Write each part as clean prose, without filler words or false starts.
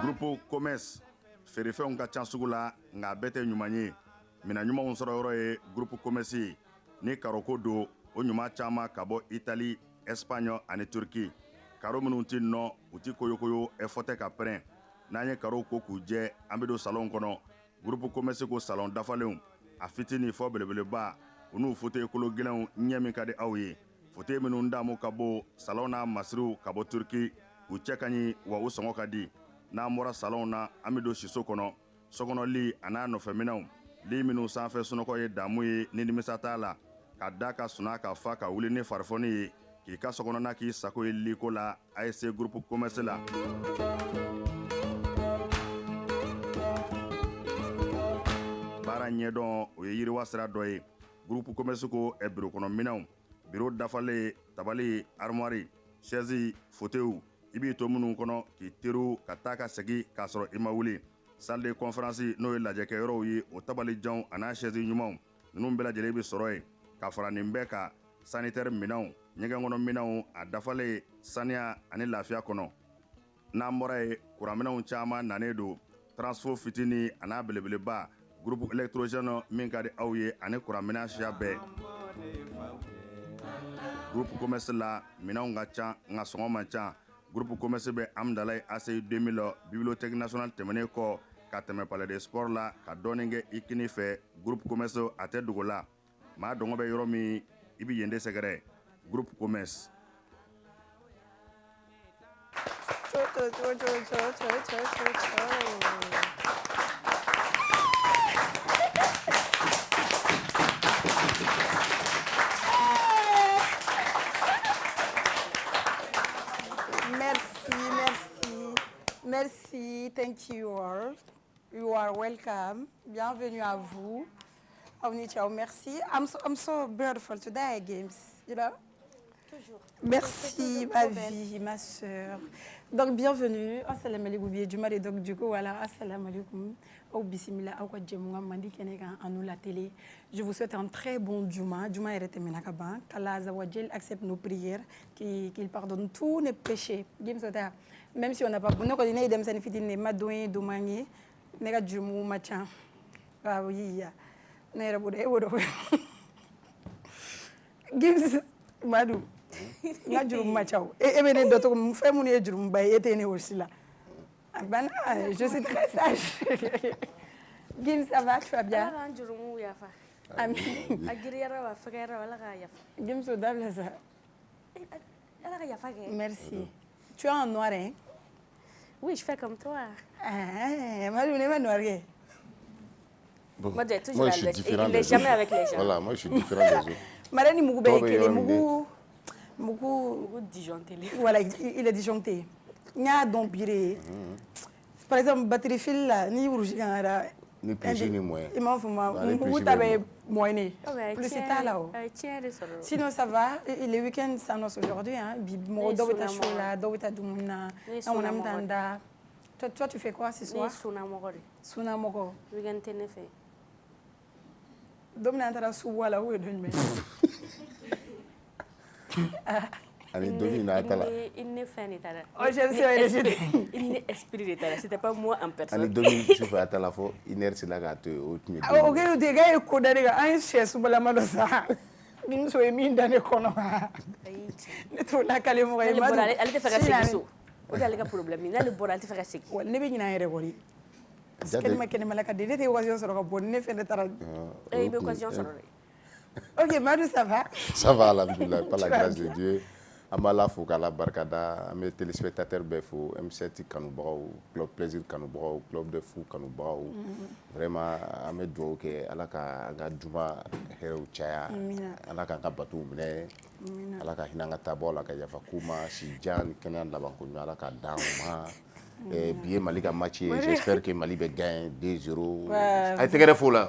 Groupe Commerce feerefɛnw ka ca sugu la nka bɛɛ tɛ ɲuman ye mina ɲumanw sɔrɔ yɔrɔ ye Groupe Commerce ni karoko don o ɲuman caman ka bɔ Italie, Espagne ani Turquie. Karo minnu ti nɔ u ti koyokoyo fɔtɛ ka pɛrɛn n'an ye karo ko k'u jɛ an bɛ don salon kɔnɔ Groupe Commerce ko salon dafalenw a fitini fɔ belebeleba u n'u fauteuil kolo gɛlɛnw ɲɛ min ka di aw ye fauteuil minnu damu ka bɔ salon na masiriw ka bɔ Turquie u cɛ ka ɲi wa u sɔngɔ ka di n'an bɔra salon na an bɛ don siso kɔnɔ sokɔnɔ a n'a nɔfɛminɛnw li minnu sanfɛ sunɔgɔ ye damu ye ni nimisa t'a la ka da ka suna ka fa ka wuli ni farifoni ye k'i ka sokɔnɔna k'i sago ye liko la ASC Groupe Commerce la. Baara ɲɛdɔn o ye yiriwa sira dɔ ye Groupe Commerce ko biro kɔnɔ minɛnw biro dafalen tabali armoire chaise fauteuil i b'i to minnu kɔnɔ k'i teriw ka taa ka segin k'a sɔrɔ i ma wuli salle de conférence n'o ye lajɛkɛyɔrɔw ye o tabalijanw a n'a chaise ɲumanw ninnu bɛɛ lajɛlen bɛ sɔrɔ yen ka fara nin bɛɛ kan sanitaire minɛnw ɲɛgɛn kɔnɔ minɛnw a dafalen saniya ani lafiya kɔnɔ n'an bɔra ye kuranminɛnw caman nanen don transfo fitini a n'a belebeleba groupe électrogène min ka di aw ye ani kuranminɛn siya bɛɛ. Groupe Commerce la minɛnw ka ca nka sɔngɔ man ca. Groupe Commerce bɛ Amdalaye ACI 2000 Bibliothèque nationale tɛmɛnen kɔ ka tɛmɛ Palais des Sports la ka dɔɔnin kɛ i kini fɛ Groupe Commerce a tɛ dogo la maa dɔngɔ bɛ yɔrɔ min i bɛ yen de sɛgɛrɛ Groupe Commerce. Merci, thank you all. You are welcome. Bienvenue à vous. Ciao, merci. I'm so beautiful today, Games. You know? Toujours. Merci, ma vie, ma sœur. Donc, bienvenue. Assalamu alaikum. Donc, du coup, voilà. Assalamu alaikum. Je vous souhaite un très bon Juma. Juma est menakaban. Qu'Allah Azawajel accepte nos prières, qu'il pardonne tous nos péchés. Même si on n'a pas bon, nous connaissons des gens qui ne madouin domani, nega jumu machin. Ah oui, nera bude euro. Gives madu. Na jumu machin. Et ben d'autres me fait mon jumu bay etene aussi là. Ben, je suis très sage. Gims, ça va, tu vas bien? Amin. Gims, au double ça. Merci. Tu es en noir, hein? Oui, je fais comme toi. Ah, moi, je n'ai pas noir. Bon, moi, je suis différent. Il n'est jamais avec les gens. Voilà, moi, je suis différent des autres. Marani Mougou disjoncté. Voilà, il est disjoncté. Il y a donc piré. Par exemple, batterie fil là, ni rouge ni plus ni moins. Il m'a fait moi, t'avais moyenné. Plus c'est tard là. Sinon ça va. Les week-ends s'annoncent aujourd'hui. Hein. Toi, tu fais quoi ce soir? Suna Moko. Week-end Ténéfé. Dominantara Souwala ou est Il ne fait ni tala. Oh, je sais, il n'est esprit de tala. C'était pas moi en personne. Ani domi tu fais à la fois inertie là gâte au tenu. Ah, ok, tu gars ko dariga un chef sous la madosa. Bin so emi ndane kono. Ne to la kale mo ay madu. Elle te fait sexo. O dale ka problème. Na le boral te fait sexo. Ne be nyina yere wori. Kelma kelma la ka de te occasion soro ko bon ne fait de tara. Eh, be occasion soro. Ok, Madu, ça va? Ça va, alhamdoulilah, par la grâce de Dieu. Amala Foukala Barkada, mes téléspectateurs Befou, M7 Kanoubrao, Club Plaisir Kanoubrao, Club de Fou Kanoubrao. Vraiment, Ahmed Douke, Alaka Juma, Hero Chaya, Alaka Batou Mne, Alaka Hinanga Tabo, Alaka Yafakuma, Sijan, Kenan Labankunya, Alaka Dauma. Bien Malika Machi, j'espère que Mali va gagner 2-0. Allez, t'es gagné fou là.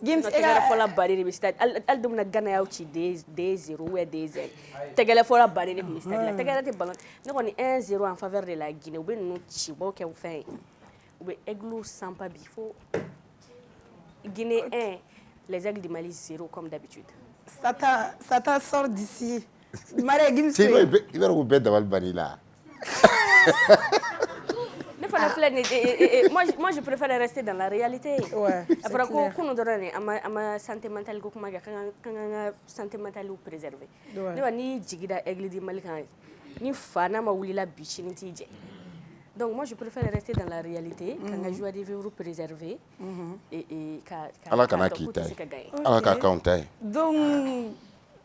Gims, tegele fola bariri mistad al dum na gana yaw ci 2-0 ou 2-0 tegele fola bariri mistad la tegele te ballon ne koni 1-0 en faveur de la Guinée ou ben no ci bo ke fin aigle sans pas bifo. Guinée 1, les aigles du Mali 0 comme d'habitude. Ça sort d'ici. Maria Gims. Tu vois, il va vous mettre devant le bani là. Moi, je préfère rester dans la réalité. Ouais, c'est clair. Qu'on nous donne ma santé mentale, santé mentale préservée. Ni jigida aigle du Mali ni fana ma wulila bichini tije. Donc moi je préfère rester dans la réalité, quand la joie de vivre préservée et Allah kana kita. Allah ka compter. Donc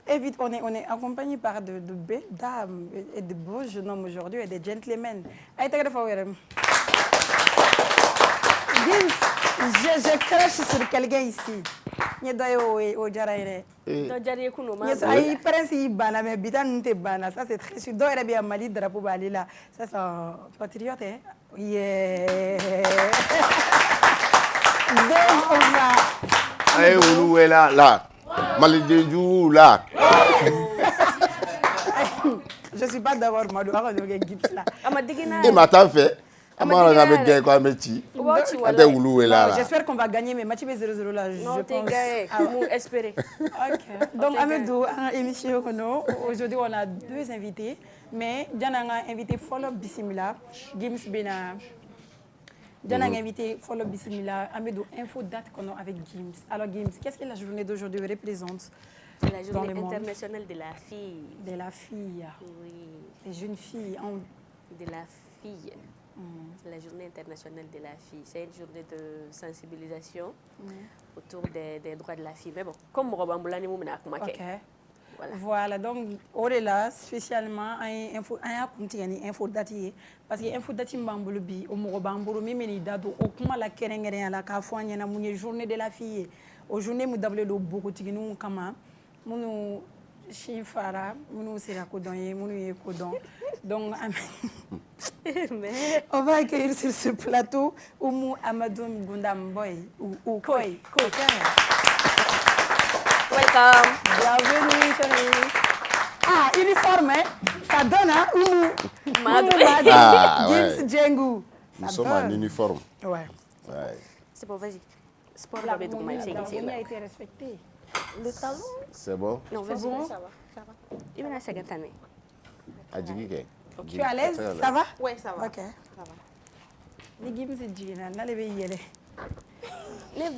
évite, on est accompagné par de belles dames et de beaux jeunes hommes aujourd'hui et des gentlemen. Je crache sur quelqu'un ici. Ça c'est très sûr. Mali drapeau là. Ça c'est un patriote. Yeah. Donc on va. Allez, où est là? Malidéjou là. Je suis pas d'abord Madou. Et maintenant fait. J'espère qu'on va gagner, mais Mathieu 0-0 là, je pense. Espérer. Donc, Amédou, émission, aujourd'hui, on a 2 invités, mais on a invité Follow Bissimila, Gims Bena. On a invité Follow Bissimila, Amédou, info date qu'on a avec Gims. Alors, Gims, qu'est-ce que la journée d'aujourd'hui représente? La journée internationale de la fille. De la fille. Oui. Les jeunes filles. De la fille. C'est la journée internationale de la fille. C'est une journée de sensibilisation autour des droits de la fille. Mais bon, comme Morobamboulani Moumena Koumake. Voilà, donc, on est là spécialement à info dati parce que info dati Mbambolobi, au Morobamboulou, Mimeni Dado, au Kuma la Kerengere, à la Kafouania, la journée de la fille. Au journée, nous avons beaucoup de Kama, nous Chifara, nous c'est Kodon, nous Kodon. Donc, on va accueillir sur ce plateau Oumou Amadou Gundam Boy ou Koi. Welcome. Bienvenue, chérie. Ah, uniforme, hein? Ça donne, hein? Oumou Gims Djengou. Nous sommes en uniforme. Ouais. C'est bon, vas-y. Sport la harmonie a été respectée. Le talon. C'est bon? Non, vas-y, ça va. Il y a 50 années. Tu es à l'aise? Ça va? Oui, ça va. Ok. Ça va. Les Gims Djina, n'allez pas y aller.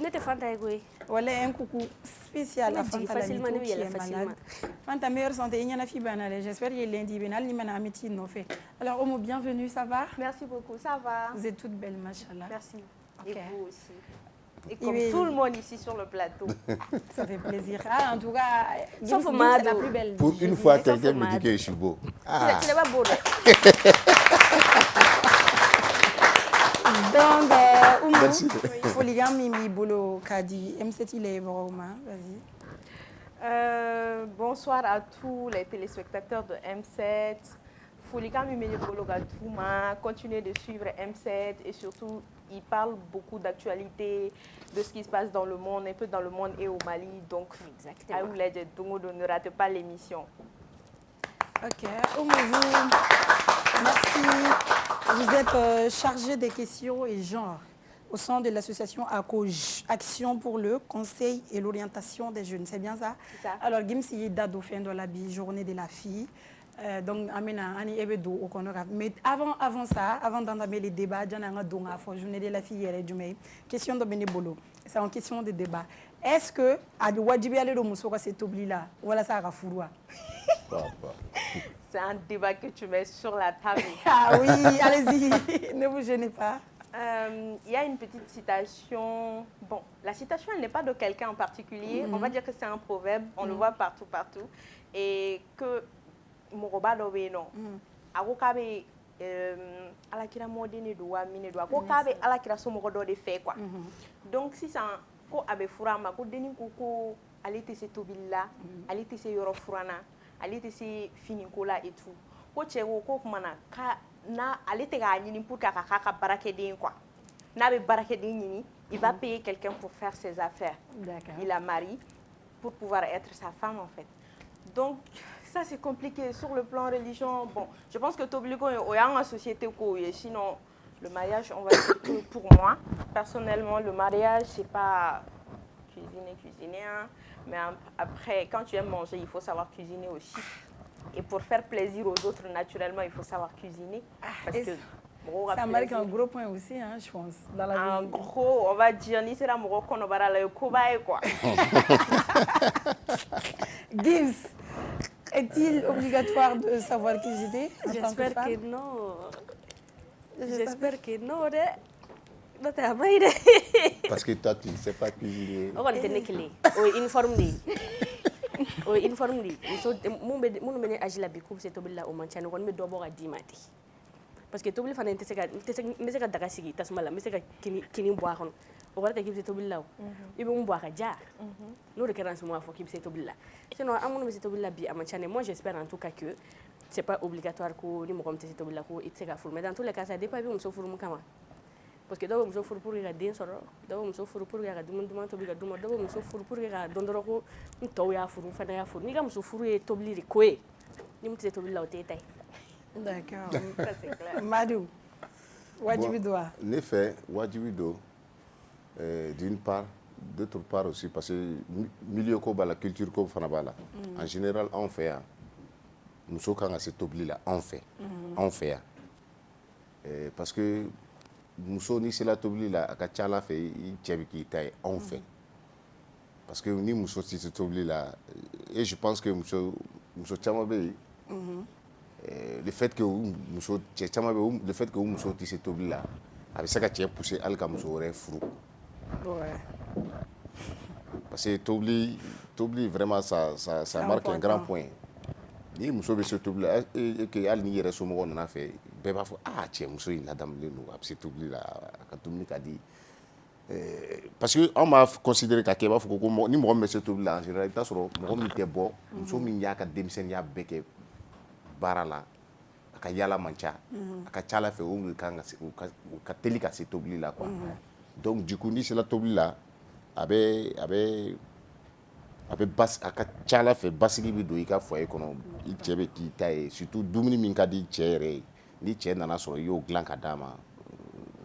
N'était Fanta Egoé. Voilà un coucou spécial à Fanta facilement, qui est malade. Fanta meilleure santé, il y en a fibana. J'espère qu'il y a lundi, il y a un métier non fait. Alors, Omo, bienvenue, ça va? Merci beaucoup, ça va. Vous êtes toutes belles, machallah. Merci. Okay. Et vous aussi. Et comme tout le monde ici sur le plateau. Ça fait plaisir. Ah, en tout cas, sauf c'est la plus belle. Pour une fois, quelqu'un me dit que je suis beau. Tu n'es pas beau, là. Donc, merci. Folligam Mimi Bolo Kadi, M7 il est vraiment, vas-y. Bonsoir à tous les téléspectateurs de M7. Folligam Mimi Bolo Gatouma, continuez de suivre M7 et surtout, il parle beaucoup d'actualité, de ce qui se passe dans le monde, un peu dans le monde et au Mali. Donc, ne ratez pas l'émission. Ok, merci. Vous êtes chargé des questions et genres au sein de l'association ACOJ, Action pour le conseil et l'orientation des jeunes. C'est bien ça? C'est ça. Alors, Gimsi Dado fin de la journée de la fille. Donc, mais avant ça, avant d'entamer les débats, journée de la fille et question de Benebolo. C'est en question de débat. Est-ce que cet oubli-là, voilà ça a fourroie? C'est un débat que tu mets sur la table. Ah oui, allez-y, ne vous gênez pas. Il y a une petite citation. Bon, la citation, elle n'est pas de quelqu'un en particulier. On va dire que c'est un proverbe. On le voit partout. Et que Moroba dobe non. Agokabe alakira modene doa mine doa. Agokabe alakira somogo do de fait quoi. Donc si ça ko abe furama ko deni ko alete se tobilla, alete se yoro furana, alete se finikola et tout. Ko chego ko kumana ka na alete ga nyini pour ka barakeden quoi. Na be barakeden nyini, il va payer quelqu'un pour faire ses affaires. Il la marie pour pouvoir être sa femme en fait. Donc ça c'est compliqué sur le plan religion. Bon, je pense que Tobiliko est en société sinon Le mariage, on va dire que pour moi, personnellement, le mariage, c'est pas cuisiner, hein, mais après, quand tu aimes manger, il faut savoir cuisiner aussi. Et pour faire plaisir aux autres, naturellement, il faut savoir cuisiner. Parce que ça marque un gros point aussi, hein, je pense. Dans la un vie. gros, on va dire, ni c'est la Morocco, on va la Kobaye, quoi. Gims, est-il obligatoire de savoir cuisiner? J'espère que non. J'espère que non, Parce que toi, tu ne sais pas cuisiner. On va te nekele. O uniforme di. O uniforme di. So mun bene agila bi ko se tobilla o manchane kon me do bo ga dimati. Parce que tobili fana te se ka daga sigi tasuma la me se ka kini bo akon. O wala te ki se tobilla o. Ibe mun bo aka ja. No référence moi faut ki se tobilla. Sinon amun me se tobilla bi a manchane. Moi j'espère en tout cas que c'est pas obligatoire ko ni mo kom te se tobilla ko itse ka ful. Mais dans tous les cas ça dépend bi mo so furu mu kama. Parce que d'abord, je suis pour les den soro, d'abord, je suis pour les demande to biga duma, d'abord, je suis pour les dondoro ko nto ya furu fana ya furu. Ni ga muso furu e tobli ri koe. Ni mutu tobli la otetai. D'accord. Ça c'est clair. Madou, wajibi doa. En effet, wajibi do. D'une part, d'autre part aussi parce que milieu ko bala culture ko fana bala. En général, on fait muso kanga se tobli la on fait. Parce que muso ni sela tobili la a ka ca Ala fɛ i cɛ bɛ k'i ta ye anw fɛ parce que ni muso tɛ se tobili la et je pense que muso caman bɛ yen le fait que cɛ caman bɛ yen le fait que o muso tɛ se tobili la a bɛ se ka cɛ pousser hali ka muso wɛrɛ furu parce que tobili vraiment ça marque un grand point ni muso bɛ se tobili la et que hali ni yɛrɛ somɔgɔw nana fɛ bɛɛ b'a fɔ cɛ muso in ladamulen don a bɛ se tobili la a ka dumuni ka di parce que anw b'a considérer k'a kɛ i b'a fɔ ko ni mɔgɔ min bɛ se tobili la en général i bɛ taa sɔrɔ mɔgɔ min tɛ bɔ muso min y'a ka denmisɛnniya bɛɛ kɛ baara la a ka yaala man ca a ka ca Ala fɛ o kan ka teli ka se tobili la quoi donc du coup n'i sera tobili la a ka ca Ala fɛ basigi bɛ don i ka foyer kɔnɔ i cɛ bɛ k'i ta ye surtout dumuni min ka di cɛ yɛrɛ ye ni cɛ nana sɔrɔ i y'o dilan ka d'a ma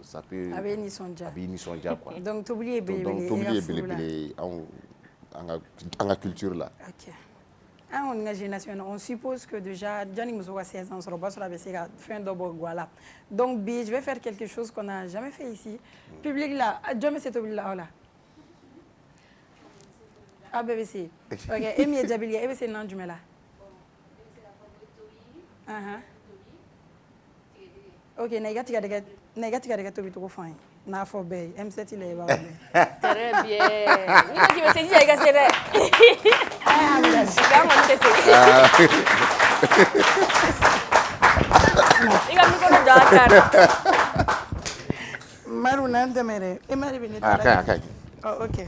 ça peut a bɛ nisɔndiya quoi donc tobili ye belebele an ka culture la. Ok. An kɔni ka génération on suppose que déjà jani muso ka 16 ans sɔrɔ o b'a sɔrɔ a bɛ se ka fɛn dɔ bɔ guwa la donc bi je vais faire quelque chose qu'on n'a jamais fait ici public la jɔn bɛ se tobili la aw la aw bɛɛ bɛ se ok e min ye jabili ye e bɛ se nan jumɛn la ok na i ka tigɛdɛgɛ tobi cogo fɔ an ye n'a fɔ bɛɛ ye M7 la i b'a bɛɛ. Très bien. Ni ko k'i bɛ se jija i ka se dɛ. K'an kɔni tɛ se. I ka micro jɔ a kan na. Maru n'an tɛmɛ dɛ e ma de bɛ ne ta la. A ka ɲi. Ok.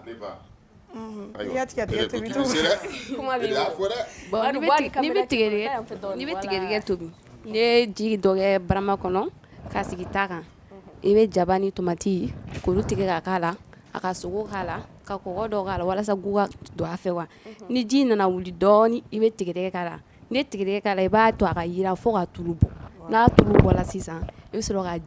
Ne ba. I ka tigɛdɛgɛ tobi cogo. Kuma b'i bolo. Ni bɛ tigɛdɛgɛ tobi n'i ye ji dɔ kɛ barama kɔnɔ k'a sigi ta kan i bɛ jaba ni tomati k'olu tigɛ ka k'a la a ka sogo k'a la ka kɔgɔ dɔ k'a la walasa gu ka don a fɛ wa ni ji nana wuli dɔɔni i bɛ tigɛdɛgɛ k'a la n'i ye tigɛdɛgɛ k'a la i b'a to a ka jira fo ka tulu bɔ n'a tulu bɔra sisan i bɛ sɔrɔ ka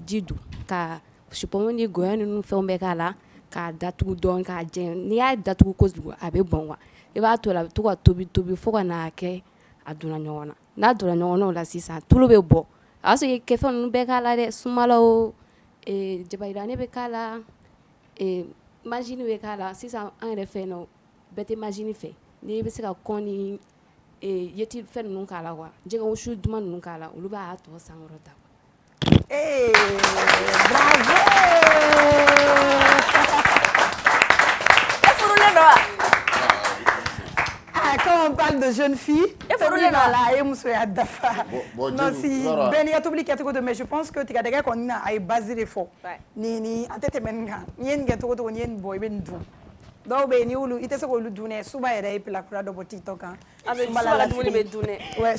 ji don ka supɔmu ni gɔyɔ ninnu fɛnw bɛɛ k'a la k'a datugu dɔɔni k'a jɛ n'i y'a datugu kojugu a bɛ bɔn wa i b'a to la a bɛ to ka tobi fo ka n'a kɛ a donna ɲɔgɔn na n'a donna ɲɔgɔn na o la sisan tulu bɛ bɔ a y'a sɔrɔ i ye kɛfɛn ninnu bɛɛ k'a la dɛ sumala o jabayirani bɛ k'a la majini bɛ k'a la sisan an yɛrɛ fɛ yen nɔ bɛɛ tɛ majini fɛ n'i bɛ se ka kɔn ni yeti fɛn ninnu k'a la wa jɛgɛ wusu duman ninnu k'a la olu b'a tɔ sankɔrɔta. Bravo. E furulen don wa? Quand on parle de jeunes filles, mais je pense que tu as des qu'on a basé les faux. Ni à tête menga, ni en gâteau de ni en boy ben do. Donc ben you it is a good dune, suba et la crowd of TikTok. Avec la dune be dune. Ouais,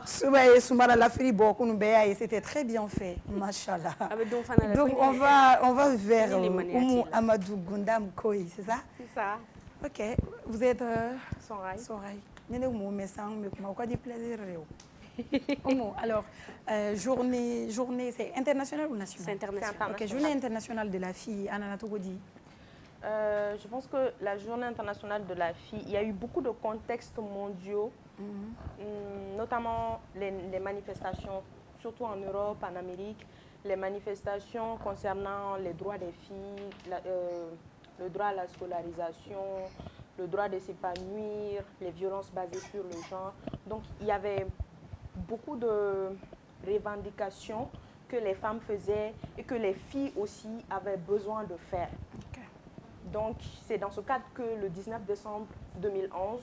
suba et sumara la fili beaucoup nous béa et c'était très bien fait, machallah. Donc on va vers Oumou Amadou Gundam Koi, c'est ça? C'est ça. Ok, vous êtes Sorai. Nene Oumou Messang, mais comment quoi du plaisir? Omo, alors, journée c'est international ou national? C'est international. Ok, journée internationale de la fille, Anana Togodi. Je pense que la journée internationale de la fille, il y a eu beaucoup de contextes mondiaux, notamment les manifestations, surtout en Europe, en Amérique, les manifestations concernant les droits des filles, le droit à la scolarisation, le droit de s'épanouir, les violences basées sur le genre. Donc il y avait beaucoup de revendications que les femmes faisaient et que les filles aussi avaient besoin de faire. Okay. Donc c'est dans ce cadre que le 19 décembre 2011,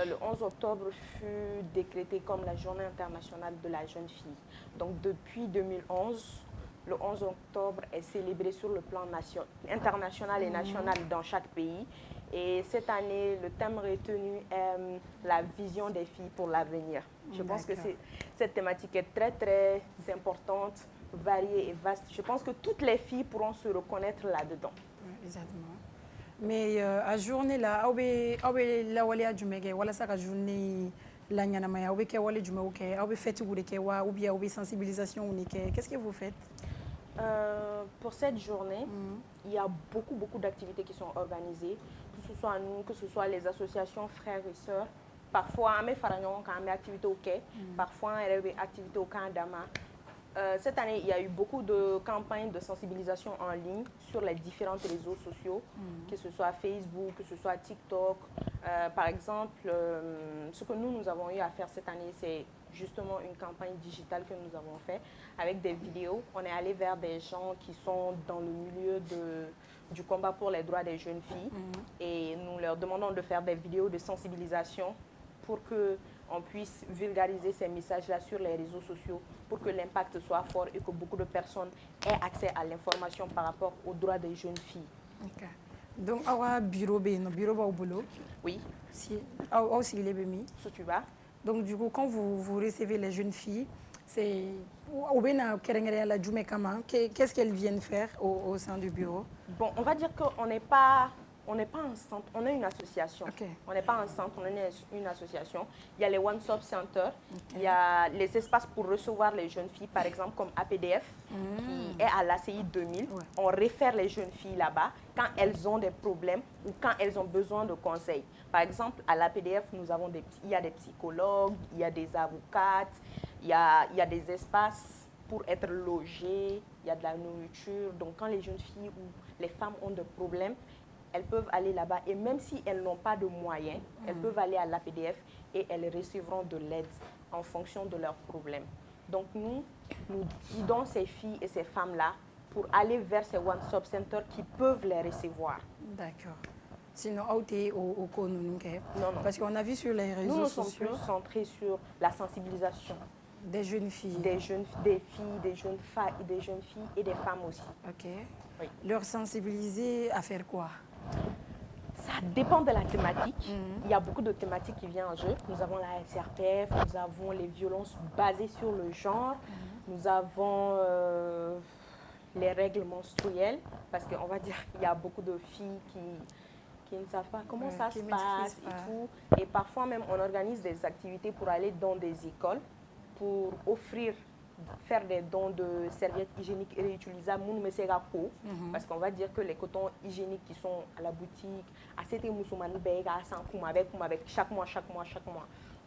le 11 octobre fut décrété comme la journée internationale de la jeune fille. Donc depuis 2011, le 11 octobre est célébré sur le plan international et national dans chaque pays. Et cette année, le thème retenu est la vision des filles pour l'avenir. Je pense que cette thématique est très, très importante, variée et vaste. Je pense que toutes les filles pourront se reconnaître là-dedans. Exactement. Mais à journée là, la wale adjumege, wala sa journée la nyanamaya, aube ke wale djume ke, aube fête ou ke wa, ou bien aube sensibilisation ou ke. Qu'est-ce que vous faites? Pour cette journée, il y a beaucoup d'activités qui sont organisées, que ce soit nous, que ce soit les associations frères et sœurs. Parfois, on fait des activités au quai, parfois, on fait des activités au camp d'Ama. Cette année, il y a eu beaucoup de campagnes de sensibilisation en ligne sur les différents réseaux sociaux, que ce soit Facebook, que ce soit TikTok. Par exemple, ce que nous avons eu à faire cette année, c'est justement une campagne digitale que nous avons fait avec des vidéos. On est allé vers des gens qui sont dans le milieu du combat pour les droits des jeunes filles et nous leur demandons de faire des vidéos de sensibilisation pour qu'on puisse vulgariser ces messages-là sur les réseaux sociaux pour que l'impact soit fort et que beaucoup de personnes aient accès à l'information par rapport aux droits des jeunes filles. Okay. Donc, awa bureau au boulot. Oui. Si il est bémi. Tu vas. Donc, du coup, quand vous recevez les jeunes filles, c'est qu'est-ce qu'elles viennent faire au sein du bureau? Bon, on va dire qu'on n'est pas un centre, on est une association. Okay. On n'est pas un centre, on est une association. Il y a les one-stop centers, il y a les espaces pour recevoir les jeunes filles, par exemple comme APDF, qui est à l'ACI 2000. Ouais. On réfère les jeunes filles là-bas quand elles ont des problèmes ou quand elles ont besoin de conseils. Par exemple, à l'APDF, il y a des psychologues, il y a des avocates, il y a des espaces pour être logées, il y a de la nourriture. Donc quand les jeunes filles ou les femmes ont des problèmes, elles peuvent aller là-bas et même si elles n'ont pas de moyens, elles peuvent aller à l'APDF et elles recevront de l'aide en fonction de leurs problèmes. Donc nous guidons ces filles et ces femmes-là pour aller vers ces one-stop centers qui peuvent les recevoir. D'accord. Sinon, au non. Parce qu'on a vu sur les réseaux sociaux. Nous sommes plus centrés sur la sensibilisation. Des jeunes filles. Des jeunes filles et des femmes aussi. Ok. Oui. Leur sensibiliser à faire quoi? Ça dépend de la thématique. Il y a beaucoup de thématiques qui viennent en jeu. Nous avons la SRPF, nous avons les violences basées sur le genre, nous avons les règles menstruelles, parce qu'on va dire qu'il y a beaucoup de filles qui ne savent pas comment ça se passe et tout. Et parfois même, on organise des activités pour aller dans des écoles, pour faire des dons de serviettes hygiéniques réutilisables, parce qu'on va dire que les cotons hygiéniques qui sont à la boutique, avec chaque mois.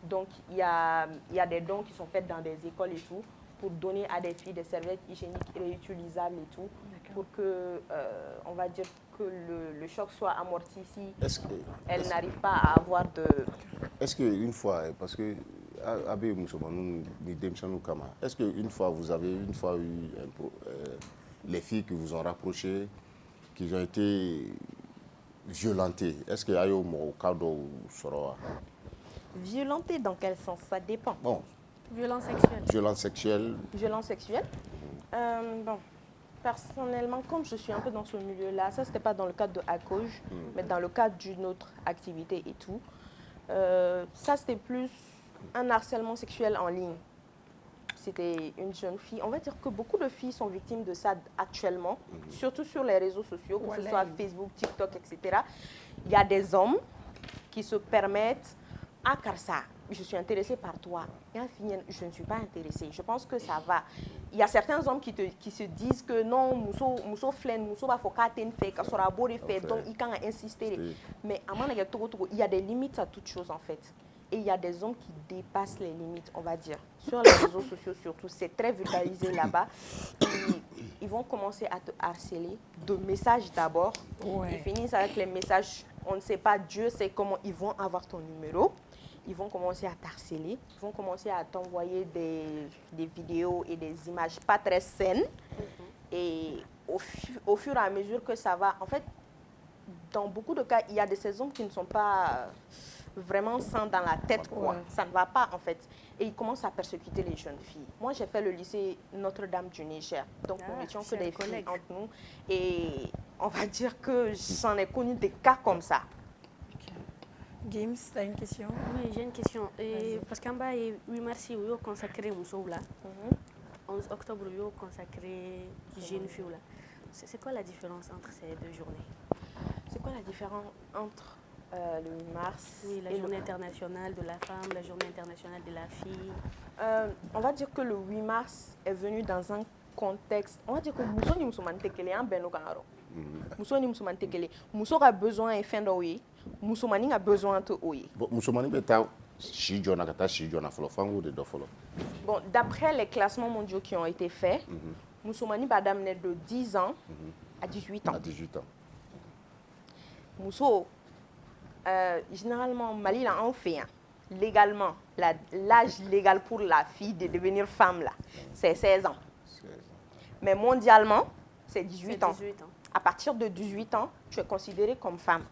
Donc il y a des dons qui sont faits dans des écoles et tout, pour donner à des filles des serviettes hygiéniques réutilisables et tout, pour que, on va dire que le choc soit amorti si elles n'arrivent pas à avoir de... Est-ce qu'une fois, parce que est-ce qu'une fois vous avez eu les filles qui vous ont rapproché, qui ont été violentées? Est-ce qu'il y a eu au cas où Violentées dans quel sens? Ça dépend. Bon. Violence sexuelle. Violence sexuelle. Violence sexuelle. Bon, personnellement, comme je suis un peu dans ce milieu-là, ça c'était pas dans le cadre de ACOJ, mais dans le cadre d'une autre activité et tout. Ça c'était plus un harcèlement sexuel en ligne. C'était une jeune fille. On va dire que beaucoup de filles sont victimes de ça actuellement, surtout sur les réseaux sociaux, que ce soit Facebook, TikTok, etc. Il y a des hommes qui se permettent à Karsa. je suis intéressée par toi. Et en fin, je ne suis pas intéressée. Je pense que ça va. Il y a certains hommes qui se disent que non, muso flen, muso va faut qu'attendre fait, qu'à sera beau de faire, donc il can insister. Mais à mon avis, il y a des limites à toute chose en fait. Et il y a des hommes qui dépassent les limites, on va dire. Sur les réseaux sociaux surtout, c'est très vulgarisé là-bas. Ils vont commencer à te harceler de messages d'abord. Ils finissent avec les messages, on ne sait pas, Dieu sait comment ils vont avoir ton numéro. Ils vont commencer à t'harceler, ils vont commencer à t'envoyer des vidéos et des images pas très saines. Et au fur et à mesure que ça va, en fait, dans beaucoup de cas, il y a des saisons qui ne sont pas vraiment sains dans la tête, quoi. Ça ne va pas, en fait. Et ils commencent à persécuter les jeunes filles. Moi, j'ai fait le lycée Notre-Dame du Niger. Donc, nous n'étions que des filles entre nous. Et on va dire que j'en ai connu des cas comme ça. Gims, tu as une question? Oui, j'ai une question. Parce qu'en bas, 8 mars, il y a consacré Moussoula. 11 octobre, il y a consacré Jeune Fille. C'est quoi la différence entre ces deux journées? C'est quoi la différence entre le 8 mars la journée internationale de la femme, la journée internationale de la fille? On va dire que le 8 mars est venu dans un contexte, on va dire que Moussoni Moussoumane Tekele en Beno Kanaro. Moussoni Moussoumane Tekele. Mousso a besoin de fin d'oye. Moussoumani a besoin de oye. Moussoumani beta Shijona kata Shijona folo fango de dofolo. Bon, d'après les classements mondiaux qui ont été faits, Moussoumani Badam naît de 10 ans à 18 ans. À 18 ans. Mousso, généralement, Mali l'a en fait. Légalement, l'âge légal pour la fille de devenir femme, là, c'est 16 ans. Mais mondialement, c'est 18 ans. À partir de 18 ans, tu es considérée comme femme.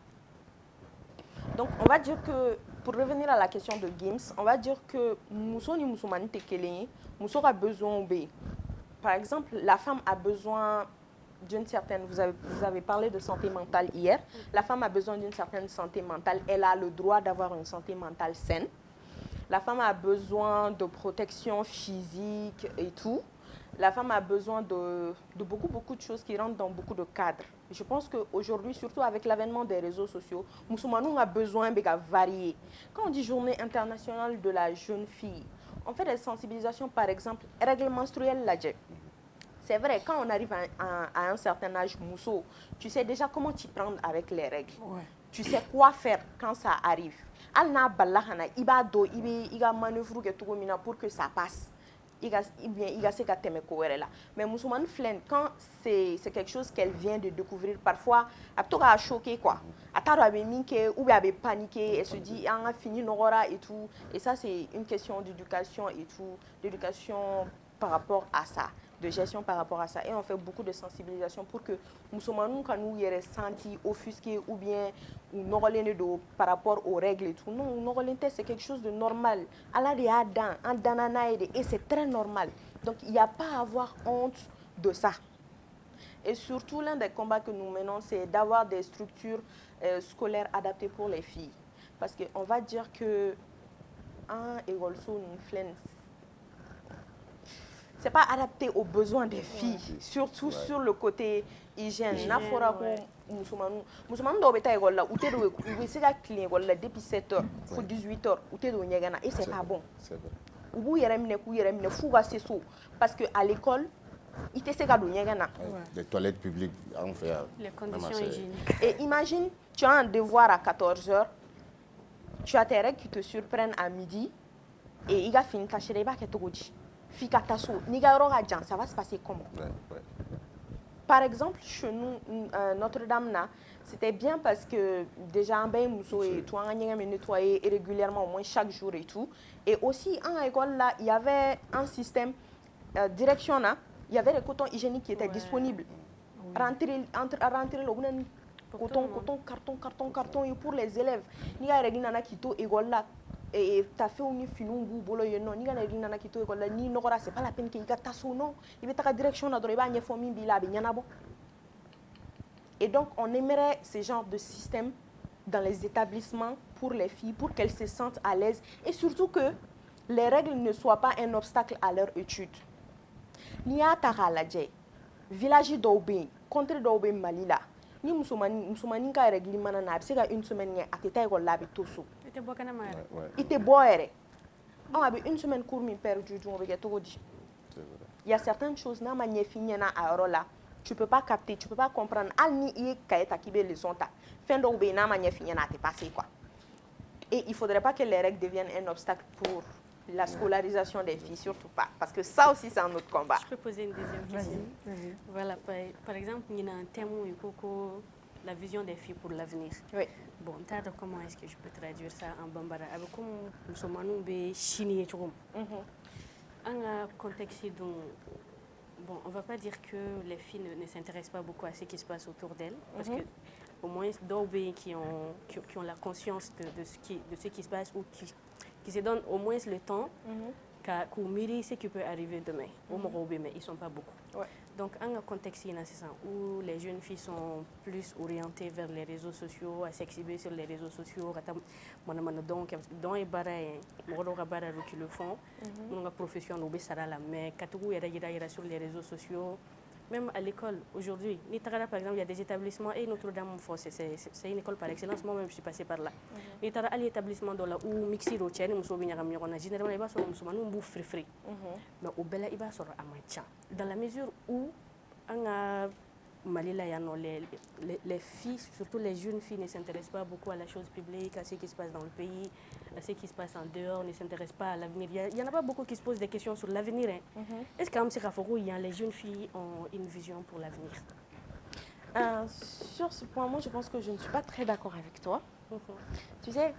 Donc, on va dire que, pour revenir à la question de Gims, on va dire que Mousso ni Moussoumani Tekele, Mousso a besoin de... Par exemple, la femme a besoin d'une certaine... Vous avez parlé de santé mentale hier. La femme a besoin d'une certaine santé mentale. Elle a le droit d'avoir une santé mentale saine. La femme a besoin de protection physique et tout. La femme a besoin de beaucoup de choses qui rentrent dans beaucoup de cadres. Je pense qu'aujourd'hui, surtout avec l'avènement des réseaux sociaux, Moussoumanou a besoin de varier. Quand on dit journée internationale de la jeune fille, on fait des sensibilisations, par exemple, règles menstruelles. C'est vrai, quand on arrive à un certain âge, Mousso, tu sais déjà comment t'y prendre avec les règles. Tu sais quoi faire quand ça arrive. Alna Ballahana, il va manœuvrer pour que ça passe. Il a ses gâteaux. Mais Moussoumane Flen, quand c'est quelque chose qu'elle vient de découvrir, parfois, elle a choqué quoi. Elle a paniqué, elle se dit on a fini Nora et tout. Et ça c'est une question d'éducation et tout, d'éducation par rapport à ça, de gestion par rapport à ça. Et on fait beaucoup de sensibilisation pour que Moussoumane quand nous y senti offusqué ou bien par rapport aux règles et tout. Non, c'est quelque chose de normal. Et c'est très normal. Donc il n'y a pas à avoir honte de ça. Et surtout, l'un des combats que nous menons, c'est d'avoir des structures scolaires adaptées pour les filles. Parce qu'on va dire que c'est pas adapté aux besoins des filles, surtout sur le côté hygiène. Musulmans doivent être école là, depuis 7h ou 18h, et c'est pas bon. Parce qu'à l'école, il te sait les toilettes publiques, on fait. Les conditions hygiéniques. Et imagine, tu as un devoir à 14h, tu as tes règles qui te surprennent à midi, et il a fini ta chérie, ça va se passer comment? Par exemple, chez nous, Notre-Dame, c'était bien parce que déjà, on nettoyé régulièrement, au moins chaque jour et tout. Et aussi, en école, là, il y avait un système direction, il y avait des cotons hygiéniques qui étaient disponibles. Rentrer le carton, et pour les élèves. Il y a des écoles là. Et tu as fait un film, c'est pas la peine qu'il y ait ta direction et donc on aimerait ce genre de système dans les établissements pour les filles, pour qu'elles se sentent à l'aise et surtout que les règles ne soient pas un obstacle à leur étude. Nia Tahaladje, village d'Aubin, contre d'Aubin Malila, ni musulmani ka règle manana, c'est une semaine à teta école là bitoso. Il était boire. On a une semaine court, mi perdu, il y a certaines choses, na ma nyefiniana a là. Tu peux pas capter, tu peux pas comprendre. Alni y kaeta qui les sont ta. Fin d'où na ma nyefiniana t'es passé quoi. Et il faudrait pas que les règles deviennent un obstacle pour la scolarisation des filles, surtout pas. Parce que ça aussi, c'est un autre combat. Je peux poser une deuxième question. Voilà, par exemple, il y a un thème où il faut la vision des filles pour l'avenir. Oui. Bon, comment est-ce que je peux traduire ça en bambara? Avec comme nous sommes en Chine et tout. En un contexte dont, bon, on ne va pas dire que les filles ne s'intéressent pas beaucoup à ce qui se passe autour d'elles, parce que au moins d'autres qui ont la conscience de ce qui se passe ou qui se donnent au moins le temps qu'on mérite ce qui peut arriver demain. Mais ils ne sont pas beaucoup. Ouais. Donc, en un contexte où les jeunes filles sont plus orientées vers les réseaux sociaux, à s'exhiber sur les réseaux sociaux, donc, dans les barres, qui le font, dans profession, mais sur les réseaux sociaux, même à l'école, aujourd'hui, par exemple, il y a des établissements, et Notre-Dame, c'est une école par excellence, moi-même je suis passée par là. Il y a des établissements où mixer au tchèque, généralement, il va sur le free. Mais au Bela, il va sur le dans la mesure où, les filles, surtout les jeunes filles, ne s'intéressent pas beaucoup à la chose publique, à ce qui se passe dans le pays, à ce qui se passe en dehors, ne s'intéressent pas à l'avenir. Il n'y en a pas beaucoup qui se posent des questions sur l'avenir. Est-ce que les jeunes filles ont une vision pour l'avenir? Sur ce point, moi, je pense que je ne suis pas très d'accord avec toi. Tu sais,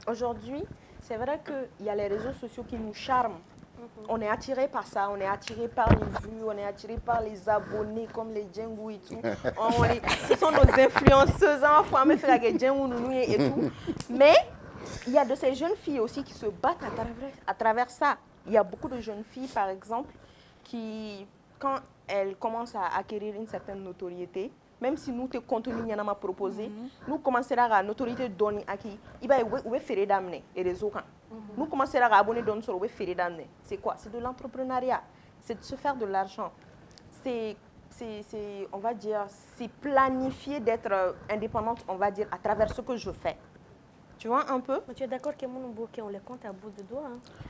aujourd'hui, c'est vrai qu'il y a les réseaux sociaux qui nous charment. On est attiré par ça, on est attiré par les vues, on est attiré par les abonnés comme les Djengou et tout. Ce sont nos influenceuses, et tout. Mais il y a de ces jeunes filles aussi qui se battent à travers ça. Il y a beaucoup de jeunes filles, par exemple, qui, quand elles commencent à acquérir une certaine notoriété, même si nous, te contenu n'y en a proposé, nous commencerons à la notoriété donner à qui il va faire d'amener et réseaux. Nous commencerons à abonner donner sur le faire d'amener. C'est quoi? C'est de l'entrepreneuriat. C'est de se faire de l'argent. On va dire, c'est planifier d'être indépendante, on va dire, à travers ce que je fais. Tu vois un peu? Mais tu es d'accord que on les compte à bout de doigts?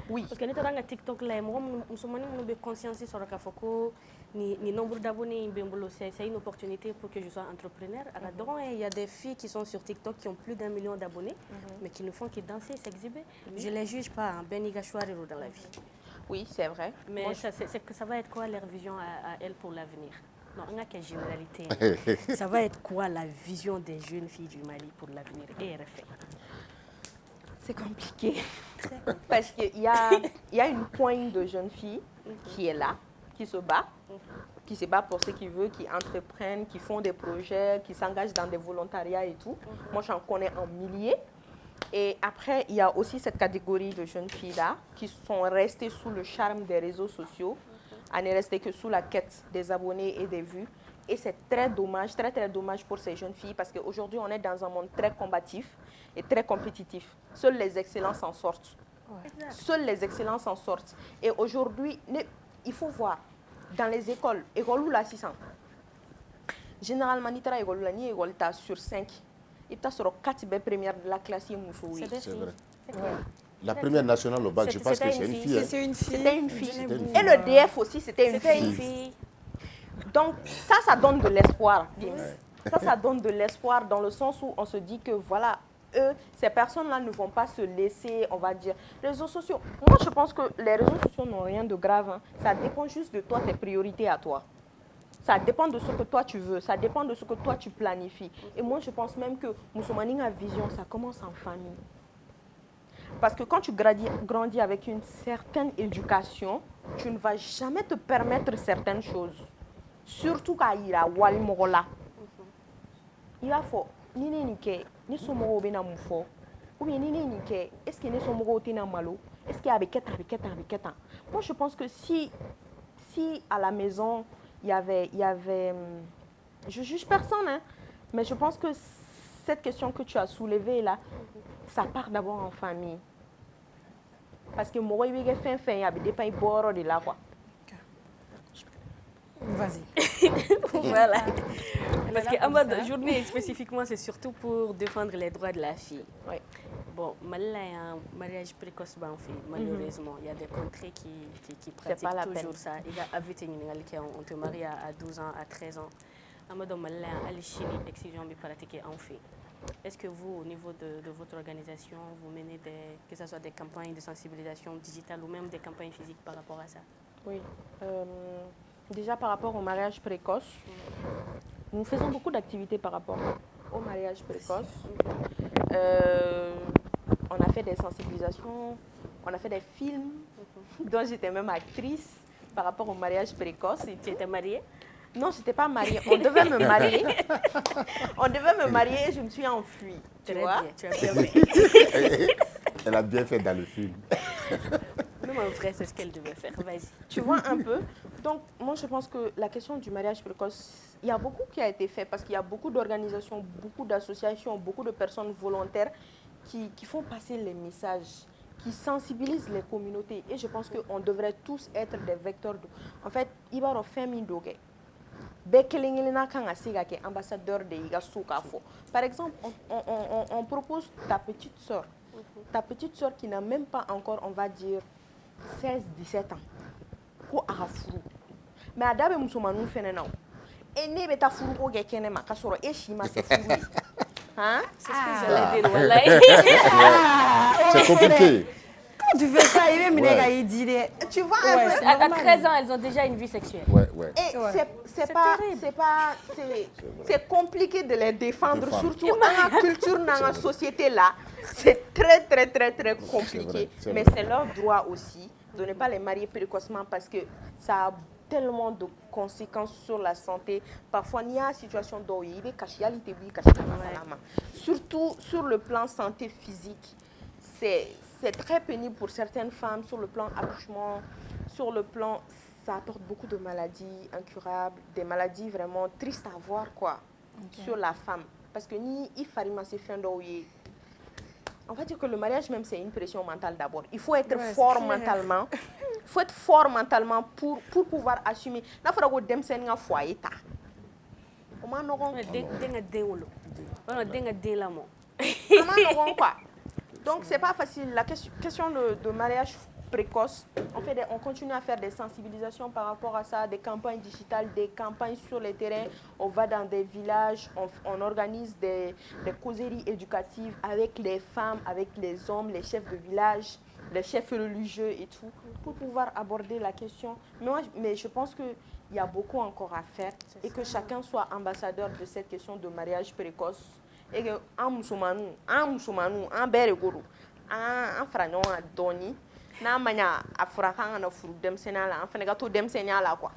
Oui. Parce que nous avons TikTok là, nous sommes conscients sur le Kafoko, ni nombre d'abonnés, c'est une opportunité pour que je sois entrepreneur. Alors, il y a des filles qui sont sur TikTok qui ont plus d'1 million d'abonnés, mais qui ne font que danser, s'exhiber. Je ne les juge pas, dans la vie. Oui, c'est vrai. Mais ça va être quoi leur vision à elles pour l'avenir? Non, on n'a qu'une généralité. Ça va être quoi la vision des jeunes filles du Mali pour l'avenir? Et RFA. C'est compliqué. Parce qu'il y a une poigne de jeunes filles qui est là, qui se bat pour ce qu'ils veulent, qui entreprennent, qui font des projets, qui s'engagent dans des volontariats et tout. Moi, j'en connais en milliers. Et après, il y a aussi cette catégorie de jeunes filles-là qui sont restées sous le charme des réseaux sociaux, à ne rester que sous la quête des abonnés et des vues. Et c'est très dommage, très très dommage pour ces jeunes filles parce qu'aujourd'hui, on est dans un monde très combatif et très compétitif. Seuls les excellents s'en sortent. Ouais. Seuls les excellents s'en sortent. Et aujourd'hui, il faut voir, dans les écoles, école ou la 600, généralement, l'école sur 5. Il y a sur 4 premières de la classe. C'est vrai. Ouais. La première nationale au bac, je pense que c'est une fille. C'était une fille. Et le DF aussi, c'était une fille. Donc, ça donne de l'espoir. Ça donne de l'espoir dans le sens où on se dit que, voilà, ces personnes-là ne vont pas se laisser, on va dire, les réseaux sociaux. Moi, je pense que les réseaux sociaux n'ont rien de grave. Hein. Ça dépend juste de toi, tes priorités à toi. Ça dépend de ce que toi tu veux, ça dépend de ce que toi tu planifies. Et moi, je pense même que Moussoumani a vision, ça commence en famille. Parce que quand tu grandis avec une certaine éducation, tu ne vas jamais te permettre certaines choses. Surtout quand il y a Wali Morola. Il va falloir, ni somogo bena mufo, ou bien est-ce que ni somogo tina malo, est-ce qu'il y a abiketa. Moi, je pense que si à la maison il y avait, je juge personne, hein, mais je pense que cette question que tu as soulevée là, ça part d'abord en famille. Parce que moi, il y a des dépenses bord de là, quoi. Vas-y. Voilà. Parce que en mode journée spécifiquement, c'est surtout pour défendre les droits de la fille. Oui. Bon, Malila est un mariage précoce, malheureusement. Il y a des contrées qui pratiquent toujours ça. Il y a invité on te marie à 12 ans, à 13 ans. Amadou Malila, à l'Ichili, l'excision est pratiquée en fait. Est-ce que vous, au niveau de votre organisation, vous menez que ce soit des campagnes de sensibilisation digitale ou même des campagnes physiques par rapport à ça? Oui. Déjà par rapport au mariage précoce, nous faisons beaucoup d'activités par rapport au mariage précoce. On a fait des sensibilisations, on a fait des films dont j'étais même actrice par rapport au mariage précoce. Tu étais mariée? Non, je n'étais pas mariée. On devait me marier. On devait me marier et je me suis enfuie. Tu vois? Bien, tu as bien fait. Elle a bien fait dans le film. Non, mon frère, c'est ce qu'elle devait faire. Vas-y. Tu vois un peu? Donc, moi, je pense que la question du mariage précoce, il y a beaucoup qui a été fait parce qu'il y a beaucoup d'organisations, beaucoup d'associations, beaucoup de personnes volontaires qui font passer les messages, qui sensibilisent les communautés. Et je pense qu'on devrait tous être des vecteurs. En fait, il va y avoir ambassadeur de Igasukafo. Par exemple, on propose ta petite soeur. Ta petite soeur qui n'a même pas encore, on va dire, 16-17 ans. Ko afuru. Mais adabe musomanou fenena. Et ne beta furu ko gekene ma kasoro e shima se furu. Hein? C'est ce que j'allais dire, wallahi. C'est compliqué. Quand tu fais ça, il va me tu vois, à 13 ans, elles ont déjà une vie sexuelle. Ouais. Et c'est compliqué de les défendre. Surtout dans la culture, dans la société là. C'est très, très, très, très compliqué. Mais c'est leur droit aussi de ne pas les marier précocement parce que ça a tellement de conséquences sur la santé. Parfois, il y a une situation d'où il est caché, surtout sur le plan santé physique. C'est très pénible pour certaines femmes sur le plan accouchement, sur le plan, ça apporte beaucoup de maladies incurables, des maladies vraiment tristes à voir quoi, sur la femme. Parce que ni il faut on va dire que le mariage même c'est une pression mentale d'abord. Il faut être fort mentalement. Il faut être fort mentalement pour pouvoir assumer. Il faut que dem sen nga foyer ta. Comment non quoi. Donc c'est pas facile. La question de mariage précoce, on continue à faire des sensibilisations par rapport à ça, des campagnes digitales, des campagnes sur les terrains. On va dans des villages, on organise des causeries éducatives avec les femmes, avec les hommes, les chefs de village, les chefs religieux et tout, pour pouvoir aborder la question. Mais je pense qu'il y a beaucoup encore à faire et que chacun soit ambassadeur de cette question de mariage précoce. Et que un musulman, un bérégourou, un fragnon à Doni, n'a mania à Furakan à Furu Demsenala, un Fenegato Demsenala quoi.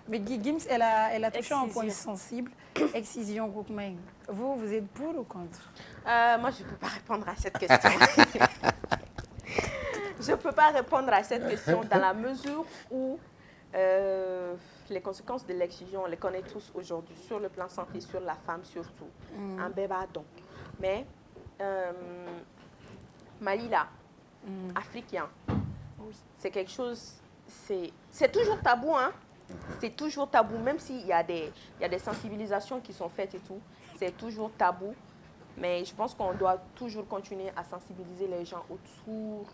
Mais Gims, elle a touché un point sensible. Excision, vous êtes pour ou contre? Moi, je ne peux pas répondre à cette question. Je ne peux pas répondre à cette question dans la mesure où les conséquences de l'excision, on les connaît tous aujourd'hui, sur le plan santé, sur la femme surtout. Un bébé donc. Mais Malila, africain, c'est quelque chose, c'est toujours tabou, hein? C'est toujours tabou, même s'il y a des sensibilisations qui sont faites et tout, c'est toujours tabou. Mais je pense qu'on doit toujours continuer à sensibiliser les gens autour,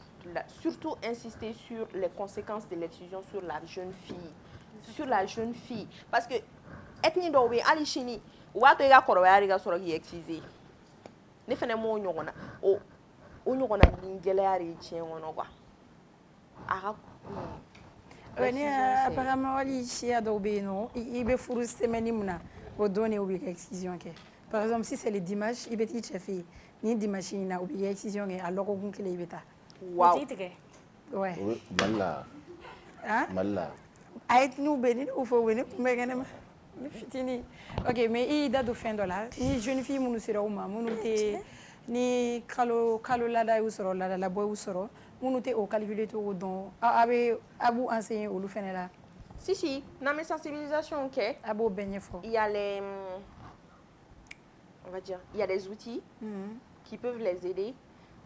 surtout insister sur les conséquences de l'excision sur la jeune fille. Sur la jeune fille. Parce que, ethnie d'Owe, Alishini, ou à te Koroya, sur qui excisé. Ne fait mo nyona, o nyona n'ingela riche on owa. Apparemment, ici à Dobeno, il be furu semaine muna, au donner ou excision. Par exemple, si c'est le dimanche, il est chefé, ni dimanche, il a oublié excision et alors on peut les bêta. Wow. Ouais. Malla. Hein? Malla. Aït nous béni ou faut venir pour me gagner. Fitini. Ok, mais il date de fin de là. Ni jeune fille, mon sera au maman, ni kalo lada ou soro lada la boy ou soro. Mon était au calculé tout don. Abou enseigné ou le fait là. Si. Dans mes sensibilisations, ok. Abou beignet fort. Il y a les, on va dire, il y a des outils qui peuvent les aider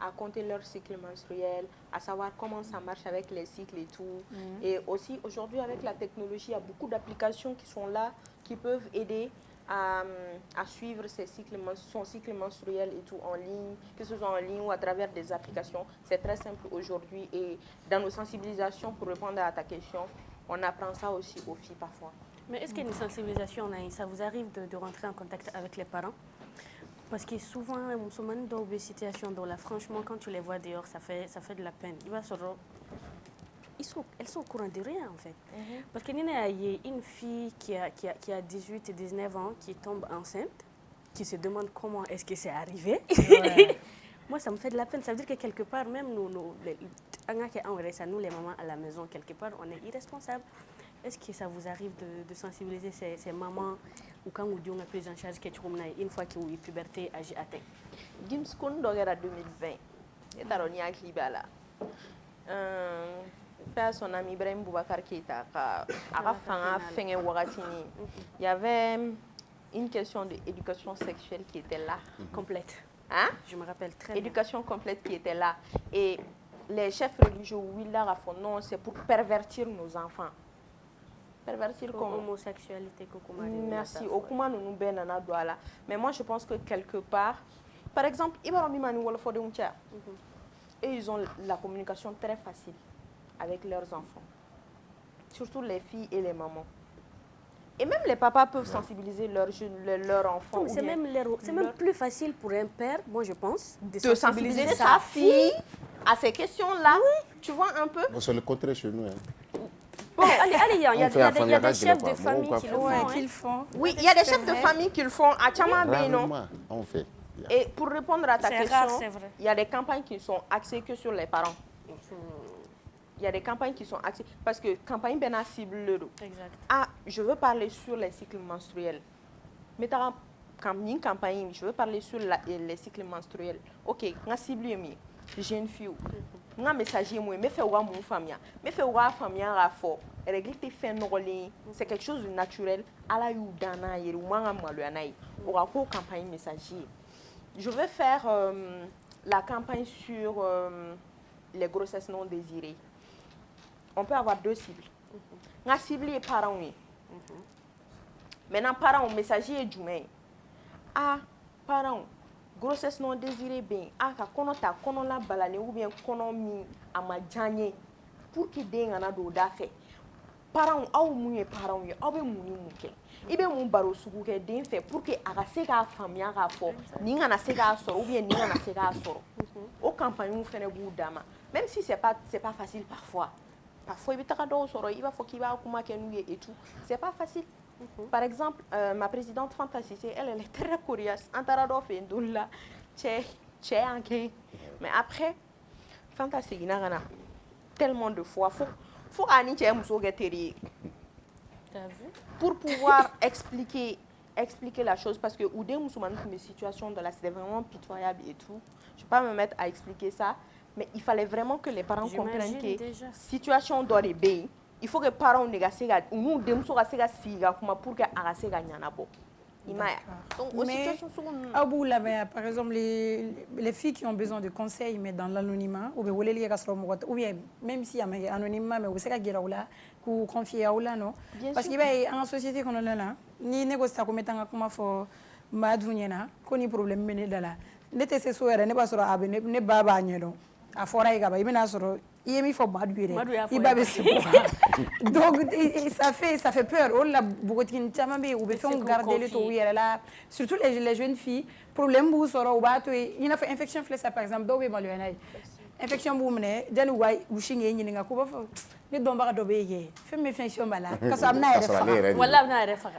à compter leur cycle menstruel, à savoir comment ça marche avec les cycles et tout. Et aussi, aujourd'hui, avec la technologie, il y a beaucoup d'applications qui sont là, qui peuvent aider à suivre son cycle menstruel et tout en ligne, que ce soit en ligne ou à travers des applications. C'est très simple aujourd'hui et dans nos sensibilisations, pour répondre à ta question, on apprend ça aussi aux filles parfois. Mais est-ce qu'il y a une sensibilisation, ça vous arrive de rentrer en contact avec les parents? Parce que souvent, on se met dans des situations dont là, franchement, quand tu les vois dehors, ça fait de la peine. Elles sont au courant de rien, en fait. Parce qu'il y a une fille qui a 18 et 19 ans qui tombe enceinte, qui se demande comment est-ce que c'est arrivé. Ouais. Moi, ça me fait de la peine. Ça veut dire que quelque part, même nous les mamans à la maison, quelque part, on est irresponsables. Est-ce que ça vous arrive de sensibiliser ces mamans ou quand vous dites prise en charge une fois que vous avez puberté atteint? Gims kun dogera 2020. Et taroni a klibala. Son ami Ibrahim Boubacar Keita il y avait une question d'éducation sexuelle qui était là. Complète. Hein? Je me rappelle très éducation bien. Complète qui était là. Et les chefs religieux, oui, là, non, c'est pour pervertir nos enfants. Pervertir comme homosexualité. Merci. Mais moi, je pense que quelque part, par exemple, et ils ont la communication très facile avec leurs enfants. Surtout les filles et les mamans. Et même les papas peuvent sensibiliser leurs enfants. C'est même plus facile pour un père, moi je pense, de sensibiliser sa fille à ces questions-là. Oui. Tu vois un peu? C'est le contraire chez nous. Hein. Bon, allez, il y a des chefs de famille qui le font. Oui, il y a des chefs de famille qui le font. À Rarement, on fait. Et pour répondre à ta question, rare, il y a des campagnes qui sont axées que sur les parents. Il y a des campagnes qui sont axées, parce que campagne ben a cible le dos. Ah, je veux parler sur les cycles menstruels. Mais tu as une campagne, je veux parler sur les cycles menstruels. Ok, on cible mieux. Jeune fille, on a messager moi, mais fait ou mon famille, mais fait ou famille à fort. Régler tes fins norolé, c'est quelque chose de naturel. À la youdana yeri ou manga maluanaï. Ou à quoi campagne messager. Je vais faire la campagne sur les grossesses non désirées. On peut avoir deux cibles. La cible est parents. Maintenant, parents, messager est du ah, parents, grossesse non désirée bien. Ah, quand on la balane ou bien quand on mis à ma janye pour qu'il y ait un ado d'affaires. Parents, ou parents, i bɛ mun baro sugu kɛ den fɛ pour que a ka se k'a faamuya k'a fɔ nin kana se k'a sɔrɔ ou bien nin kana se k'a sɔrɔ o campagne fɛnɛ b'u dama même si c'est pas facile parfois i bɛ taga dɔw sɔrɔ i b'a fɔ k'i b'a kuma kɛ n'u ye et tout c'est pas facile. Par exemple ma présidente Fanta Cissé elle est très coriace an taara dɔ fɛ yen don la cɛ y'an kɛ mais après Fanta seginna ka na tellement de fois fo k'a ni cɛ muso kɛ teri ye. Pour pouvoir expliquer la chose, parce que ou des musulmans mes situations de là c'est vraiment pitoyable et tout. Je ne vais pas me mettre à expliquer ça, mais il fallait vraiment que les parents comprennent que la situation doit être bien. Il faut que les parents négocient ou nous des musulmans pour que arraser gagnanabo. Mais par exemple les filles qui ont besoin de conseils mais dans l'anonymat ou bien même si y a anonymat mais vous savez qu'il y a pour confier à là non parce qu'il y a en société qu'on a là ni négocier comme étant comment faut madounyena qu'on y problème mené là n'était ce soir ne pas sur ne baba nyelo a fora igaba ibena soro yemi fo madouire ibabe se donc ça fait peur on la bogotine chamambe ou be fon garder le to yere là surtout les jeunes filles problème bu soro ba to ina fa infection flessa par exemple do be maluenay infection bu mene den way bu shinge nyini nga ko ba fo ni do ba do be ye femme infection bala parce que amna yere wala amna yere fa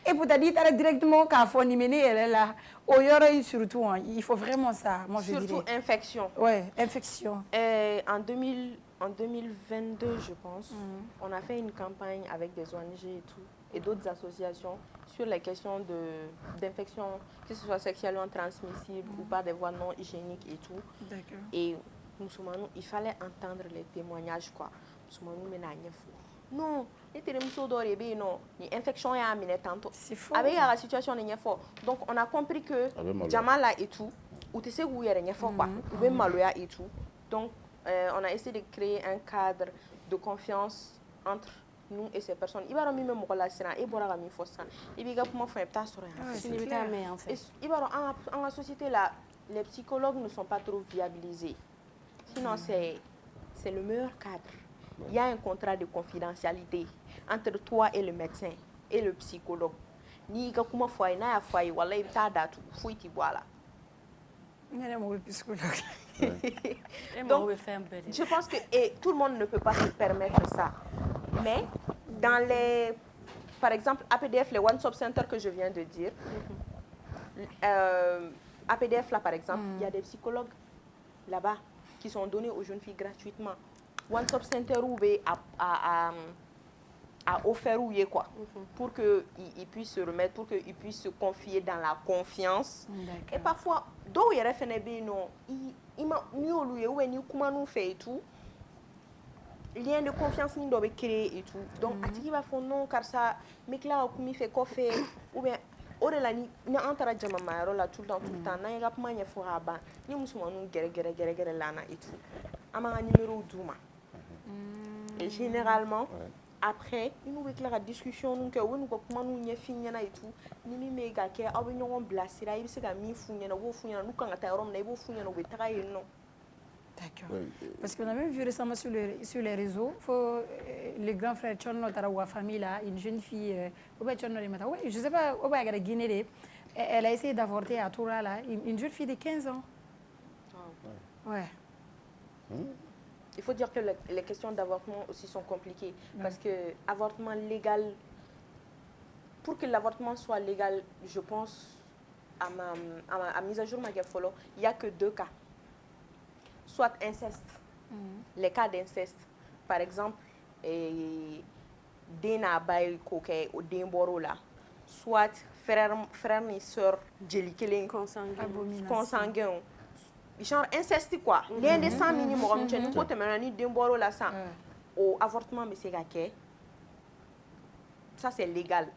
et pour te dire directement qu'à fond elle est là au yore surtout il faut vraiment ça moi je dirais surtout infection infection en 2022 je pense on a fait une campagne avec des ONG et tout et d'autres associations sur les questions d'infection que ce soit sexuellement transmissible ou par des voies non hygiéniques et tout. D'accord. Et il fallait entendre les témoignages quoi non l'infection est amenée tantôt. C'est faux. Avec la situation donc on a compris que Jamala et tout ou tu sais où il y a quoi ou maloya et tout donc on a essayé de créer un cadre de confiance entre nous et ces personnes. Il va y même mɔgɔ lasira e bɔra ka min fɔ sisan i b'i ka kuma fɔ i bɛ taa sɔrɔ yan. I b'a dɔn an ka société là les psychologues ne sont pas trop viabilisés. Sinon c'est le meilleur cadre. Il y a un contrat de confidentialité entre toi et le médecin et le psychologue. Ni i ka kuma fɔ a ye n'a y'a fɔ a ye walahi i bɛ taa datugu foyi tɛ bɔ a la. Donc, je pense que tout le monde ne peut pas se permettre ça. Mais dans les, par exemple, APDF, les One Stop Center que je viens de dire, APDF là par exemple, il y a des psychologues là-bas qui sont donnés aux jeunes filles gratuitement. One Stop Center où a offert quoi, pour qu'ils puissent se remettre, pour qu'ils puissent se confier dans la confiance. Et parfois, d'où il y a il m'a mis au lieu où il comment nous fait et tout. Lien de confiance ni doit créer et tout. Donc, à qui va faire non car ça, mais là où il fait coffee ou bien au delà ni entre la jamama là tout le temps n'a pas mal de fois avant ni musulmans guerre lana et tout. Ama un numéro d'ouma. Et généralement après il nous éclaire la discussion nous que nous comment nous y finir et tout ni mi mega que a be ñongon blasira il se ga mi funyana wo funyana nous quand ta rom na bo funyana wo travailler non. D'accord. Parce qu'on a même vu récemment sur les réseaux, le grand frère Tchono Tarawa famille là, une jeune fille, je ne sais pas, au Guinée, elle a essayé d'avorter à Toura là, une jeune fille de 15 ans. Ouais. Il faut dire que les questions d'avortement aussi sont compliquées parce que avortement légal, pour que l'avortement soit légal, je pense à ma mise à jour il n'y a que 2 cas. Soit inceste, les cas d'inceste, par exemple, Dena Baye Koke ou Demboro là, soit frère et sœur Jelly consanguin, genre inceste quoi, l'un des 100 minimum, tu nous côté maintenant ni Demboro là ça, au avortement mais c'est gagné, ça c'est légal.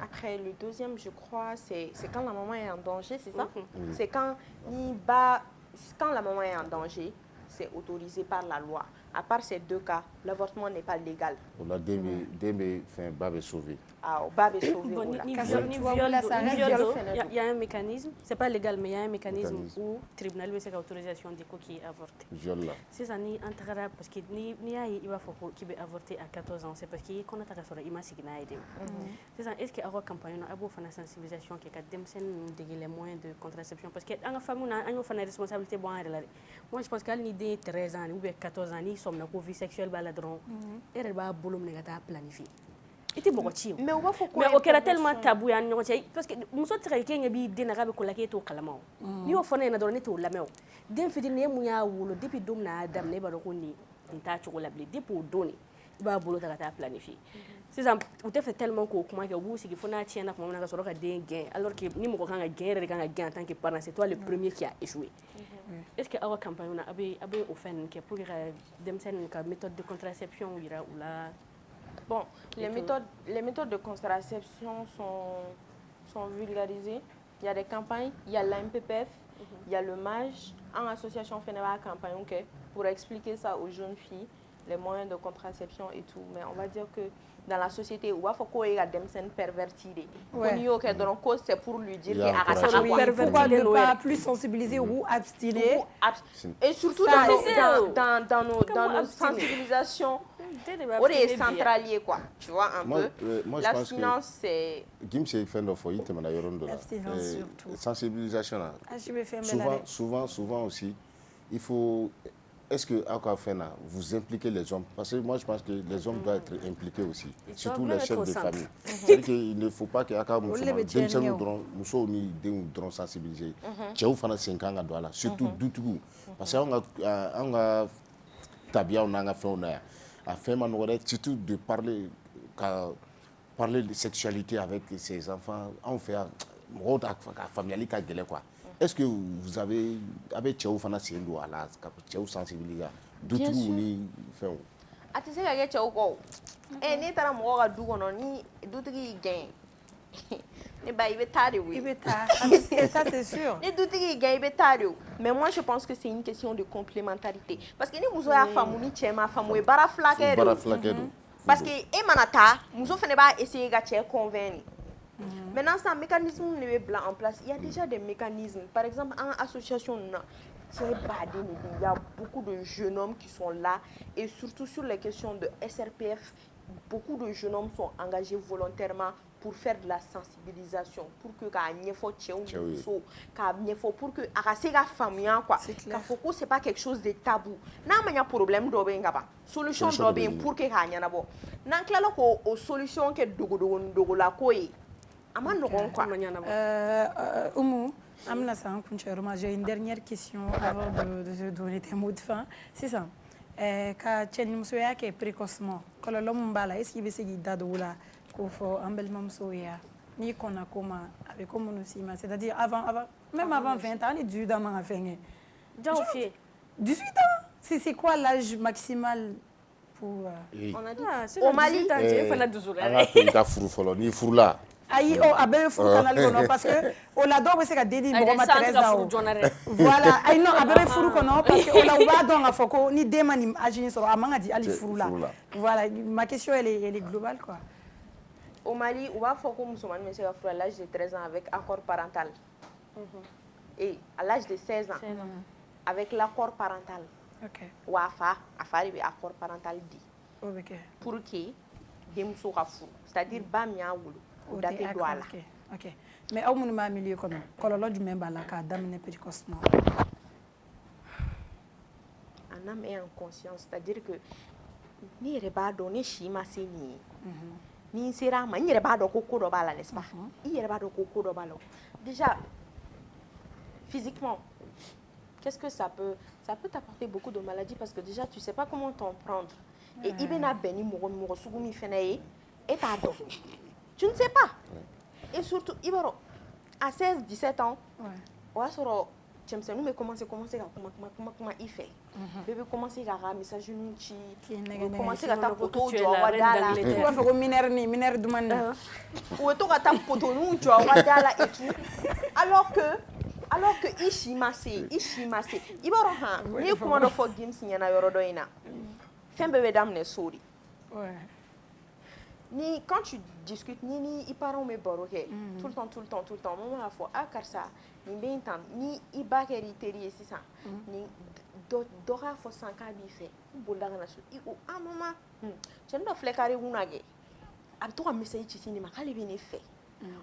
Après le deuxième, je crois, c'est quand la maman est en danger, c'est ça? C'est quand la maman est en danger, c'est autorisé par la loi. À part ces 2 cas, l'avortement n'est pas légal. On a fait un bébé sauvé. Ah, bébé sauvé. Il y a un mécanisme, c'est pas légal, mais il y a un mécanisme où le tribunal veut cette autorisation de quoi qui est avorté. C'est ça, ni intérêt parce que il va falloir qu'il va avorter à 14 ans, c'est parce qu'il connaît ta raison, il m'a signé. C'est ça, est-ce qu'il y a une campagne, une sensibilisation qui a les moyens de contraception parce que en famille, on a une responsabilité. Moi, je pense qu'elle a 13 ans ou 14 ans. Som na ko vie sexuelle bala dron elle ba bolom ne gata planifier ite boko ci mais o kera tellement tabou ya ñoo ci parce que muso tire ke ngi dina gabe ko lake to kalama ni o fone na dron ne to lameo den fidin ne mu ya wulo depuis dum na adam ne ba ko ni nta ci ko labli depuis doni ba bolo ta gata planifier c'est ça ou te fait tellement ko kuma ke bu sigi fona ci na ko na ka soro ka den gain alors que ni mo ko kan ga gain en tant que parent c'est toi le premier qui a échoué. Est-ce que la campagne a offert pour des méthodes de contraception ou là? Bon, les méthodes de contraception sont vulgarisées. Il y a des campagnes, il y a l'AMPPF, il y a le MAGE, en association fait une campagne pour expliquer ça aux jeunes filles, les moyens de contraception et tout. Mais on va dire que dans la société, où il y a des personnes perverties. C'est pour lui dire qu'il y a pourquoi ne pas plus sensibiliser ou abstiner. Et surtout dans nos sensibilisations, on est centralier quoi. Tu vois un peu. L'abstinence c'est. L'abstinence surtout. Sensibilisation là. Souvent aussi, il faut. Est-ce que vous impliquez les hommes? Parce que moi, je pense que les hommes doivent être impliqués aussi, surtout les chefs de famille. C'est-à-dire qu'il ne faut pas que nous sensibiliser. Surtout Doutougu. Parce qu'on a tabia, on a fait surtout de parler de sexualité avec ses enfants. On fait un famille quoi. Est-ce que vous avez Tchéou Fana Siendo à la Tchéou sensibilisé d'autres ni fait? Tu sais que Tchéou go. Eh, ni t'as mon gars d'où on ni d'autres qui gagnent. Eh ben il va tarder oui. Il va ça c'est sûr. Ni d'autres qui gagnent il va tarder. Mais moi je pense que c'est une question de complémentarité. Parce que ni vous avez femme ni Tchéma femme ou bara flaquer. parce que e mana taa muso fana b'a essayer ka cɛ convaincre. Maintenant ça mécanisme ne bɛ bila en place, il y a déjà des mécanismes. Par exemple en association na il y a beaucoup de jeunes hommes qui sont là et surtout sur les questions de SRPF, beaucoup de jeunes hommes sont engagés volontairement pour faire de la sensibilisation, pour que k'a ɲɛfɔ cɛw muso k'a ɲɛfɔ pour que a ka se ka faamuya quoi, k'a fɔ ko c'est pas quelque chose de tabou. N'a ma ɲa problème dɔ bɛ yen ka ban, solution dɔ bɛ yen pour que k'a ɲɛnabɔ. N'an tilala k'o solution kɛ dogodogola ko ye a ma nɔgɔn quoi. Oumou, Amna San Kuncheroma, j'ai une dernière question avant de donner tes mots de fin. C'est ça. Quand tu es précocement, quand l'homme bala, est-ce qu'il veut se guider de là, qu'on fait un bel mamsoya, ni qu'on a comment, avec comme on aussi, c'est-à-dire même avant 20 ans, il est dû dans ma fin. 18 ans, c'est quoi l'âge maximal pour. On a dit, au Mali, il faut la ni furula. Aïe, oh, à belle fou canal kono parce que on la doit c'est que dédi mo ma Teresa. Voilà, aïe non, à belle fou kono parce que on la va dans la foko ni demani agini sur amanga di ali fou là. Voilà, ma question elle est globale quoi. Au Mali, on va foko musulmane mais c'est à l'âge de 13 ans avec accord parental. Et à l'âge de 16 ans avec l'accord parental. OK. Wafa, afari accord parental dit. OK. Pour que des muso ka fou, c'est-à-dire ba miya wulu. OK. Mais au moment milieu comme kololo du même bala ka daminer précocement. En âme et en conscience, c'est-à-dire que ni reba donner chima seni. Ni sera ma ni reba do koko do bala, n'est-ce pas? I reba do koko do bala. Déjà physiquement, qu'est-ce que ça peut t'apporter beaucoup de maladies parce que déjà tu sais pas comment t'en prendre. Et ibena beni moro sugumi fenaye et ta do. Tu ne sais pas. Et surtout, à 16-17 ans, on va sur nous mais commencer à comment il fait. Bébé commencer à ramener message nous commencer à taper photo tu vois là. Tu vas faire minère demande. Ou tu vas taper photo nous tu vois là et tout. Alors que ishimase. Ibaro ha, ni comment de faut games nyana yoro doina. Fin bébé dame ne sori. Ouais. Ni quand tu discutes ni i parents me boroke tout le temps maman a fo akarsa ni bentan ni i bakeri teri sisa ni dora fo sanka bi fe bolanga na so i o amama chendo flekari unage ab to ka message ci ni makali bi ni fe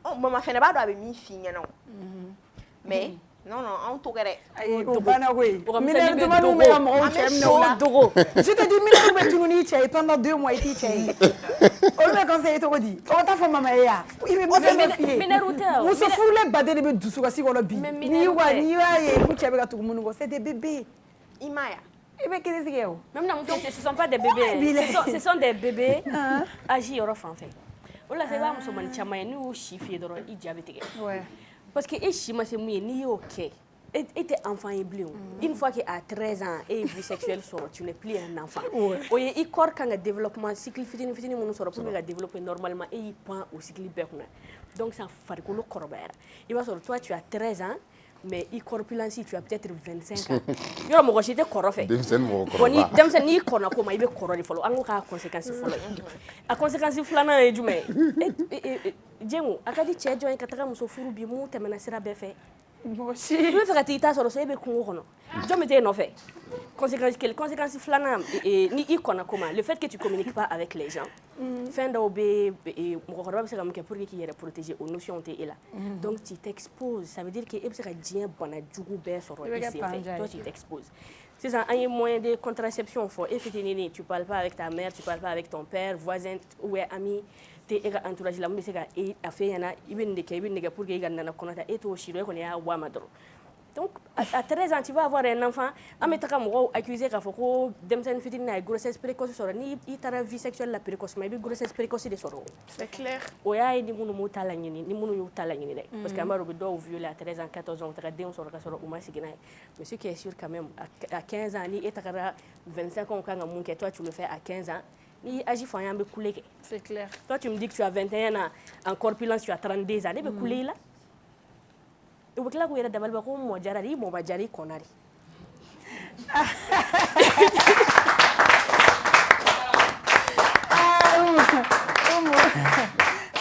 oh mama fe ne ba do abi mi fi nyana mais non, on tournerait. Je te dis, mais pendant 2 mois, il t'y on m'a conseillé de dire. On t'a fait maman. Il me se fout les badés de douce si on l'a dit. C'est des bébés. Imaya. Même non, ce ne sont pas des bébés. Ce sont des bébés agis au français. On l'a fait, on se manche, nous chiffres dans le diabète. Parce que si je suis ni OK, et t'es enfant et bleu. Une fois qu'il a 13 ans et vie sexuelle sort, tu n'es plus un enfant. Oui, il corps quand le développement cycle fini mon sort pour le développer normalement et il prend au cycle berna. Donc ça fait que le corps il va sur toi tu as 13 ans mais il corpulence tu as peut-être 25 ans. Yo mo goshite korofe. Boni demsen ni kona ko ma ibe korori folo an ka conséquence folo. A conséquence flana e jume. Jengu akadi chejo en kataka muso furu bi mu temena sira be fe. Moshi. Tu fera tita soro so ebe kungo kono. Jo mete no fe. Conséquence flana ni ikona comment le fait que tu communiques pas avec les gens. Fin d'obé mo ko c'est comme que pour qu'il y ait protéger aux notions t'es là. Donc tu t'exposes, ça veut dire que e sera dien bona djugu be soro toi tu t'exposes. C'est ça, un moyen de contraception faut effectivement tu parles pas avec ta mère, tu parles pas avec ton père, voisin ou ami. Entourage la musique a fait yana ibn de pour que gana konata et to shiro ko ya wa madro. Donc à 13 ans tu vas avoir un enfant ametaka mo accusé ka foko demsen fitina grossesse précoce soro ni itara vie sexuelle la précoce mais grossesse précoce de soro. C'est clair. Oya ni munu mutala nyini ni munu yutala nyini de parce que amaro do violer à 13 ans 14 ans taka den soro ka soro uma sigina. Mais ce qui est sûr quand même à 15 ans ni etaka 25 ans quand mun que toi tu le fais à 15 ans. C'est clair. Toi, tu me dis que tu as 21 ans, en corpulence, tu as 32 ans. Tu es coulé là. Tu es là, tu es là, tu es là,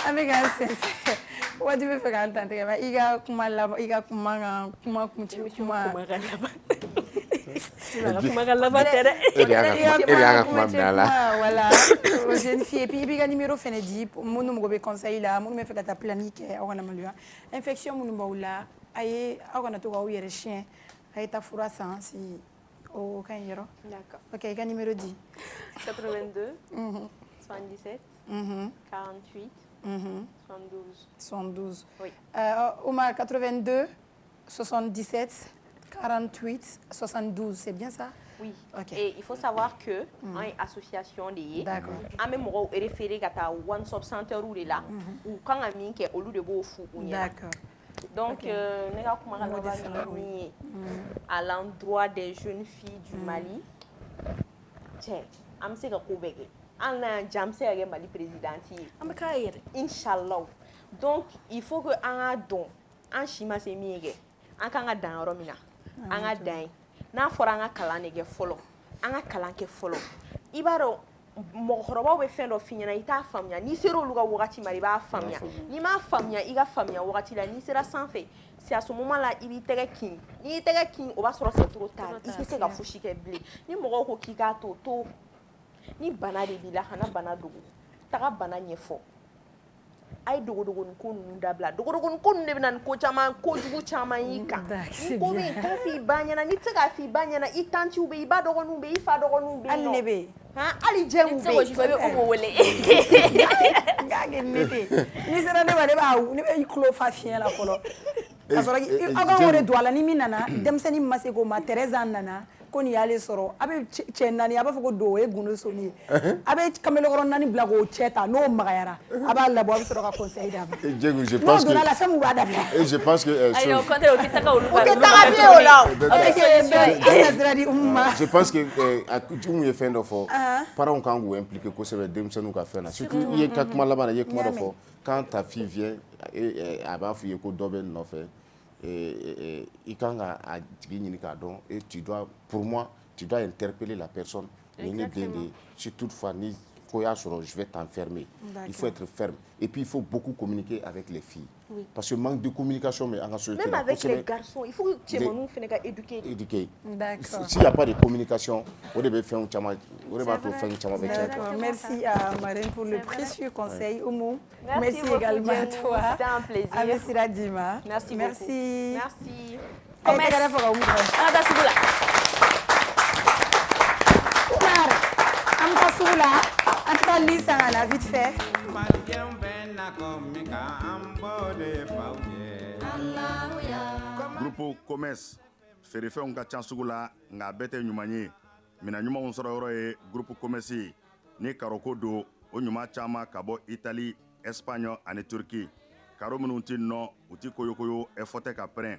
Avec un sens. What do you feel tante ba iga kuma la iga kuma kunci kuma voilà jeune fille et puis biga numéro fene di munu mo be conseil la munu me fe ta planique awana malua infection munu bawla ay awana to ga yere chien ay ta fura sans si au kan yero D'accord. OK ga numéro 10 82 77 48 72. Oui. Omar, 82, 77, 48, 72, c'est bien ça? Oui. OK. Et il faut savoir que on est association de D'accord. On même référé à one stop center ou là ou quand on mis que au lieu de beau fou. D'accord. Donc à l'endroit des jeunes filles du Mali. Tiens, am se ka ko bege. On a jamse à Mali présidenti. Inch'Allah. Donc, il faut que on a don. En chima se miege. En kanga dan romina. En a dan. Na fora an kala nege folo. An kala ke folo. Ibaro mɔgɔkɔrɔbaw bɛ fɛn dɔ f'i ɲɛna i t'a faamuya n'i sera olu ka wagati ma i b'a faamuya n'i m'a faamuya i ka faamuya wagati la n'i sera sanfɛ c'est à ce moment là i b'i tɛgɛ kin n'i y'i tɛgɛ kin o b'a sɔrɔ c'est trop tard i tɛ se ka fosi kɛ bilen ni mɔgɔw ko k'i k'a to ni bana de b'i la kana bana dogo taga bana ɲɛfɔ ay dogodogonin ko ninnu dabila dogodogonin ko ninnu de bɛ na ni ko caman kojugu caman y'i kan ni ko min k'a f'i ba ɲɛna n'i tɛ se k'a f'i ba ɲɛna i tantiw bɛ yen i ba dɔgɔninw bɛ yen i fa dɔgɔninw bɛ yen hali ne bɛ yen hali jɛmu bɛ yen i bɛ Umu wele nka kɛ ne tɛ n'i sera ne ma ne bɛ i tulo fa fiɲɛ la fɔlɔ ka sɔrɔ aw ka o de don a la ni min nana denmisɛnnin ma se k'o ma Tereza nana ko nin y'ale sɔrɔ a bɛ cɛ naani a b'a fɔ ko don o ye gundo soni ye a bɛ kamelokɔrɔ naani bila k'o cɛ ta n'o magayara a b'a labɔ a bɛ sɔrɔ ka conseil d'a ma n'o donna la fɛn min b'a dabila Et je pense que ayi o kɔntɛ o tɛ taga olu o tɛ taga bilen o la je pense que a jumu ye fɛn dɔ fɔ parents kan k'u impliquer kosɛbɛ denmisɛnninw ka fɛn na surtout i ye ka kuma laban na i ye kuma dɔ fɔ quand ta fille vient a b'a f'i ye ko dɔ bɛ nin nɔfɛ i kan ka a tigi ɲini k'a dɔn et tu dois pour moi tu dois interpeller la personne ni ne den de si toutefois ni ko y'a sɔrɔ je vais t'enfermer il faut être ferme et puis il faut beaucoup communiquer avec les filles parce que manque de communication mais en société même avec les garçons il faut que cɛmanninw fana ka éduquer d'accord s'il n'y a pas de communication o de bɛ fɛnw caman o de b'a to fɛn caman bɛ cɛn merci à Marine pour le précieux conseil Oumou merci également à toi c'était un plaisir Amesira Dima merci merci merci an ka taa sugu la Umar an ka sugu la an ka taa li san ka na vite fait Groupe commerce feerefɛnw ka ca sugu la nka bɛɛ tɛ ɲuman ye mina ɲumanw sɔrɔ yɔrɔ ye groupe commerce ni karoko don o ɲuman caman ka bɔ Italie Espagne ani Turquie karo minnu tɛ nɔ u tɛ koyokoyo fɔ tɛ ka pɛrɛn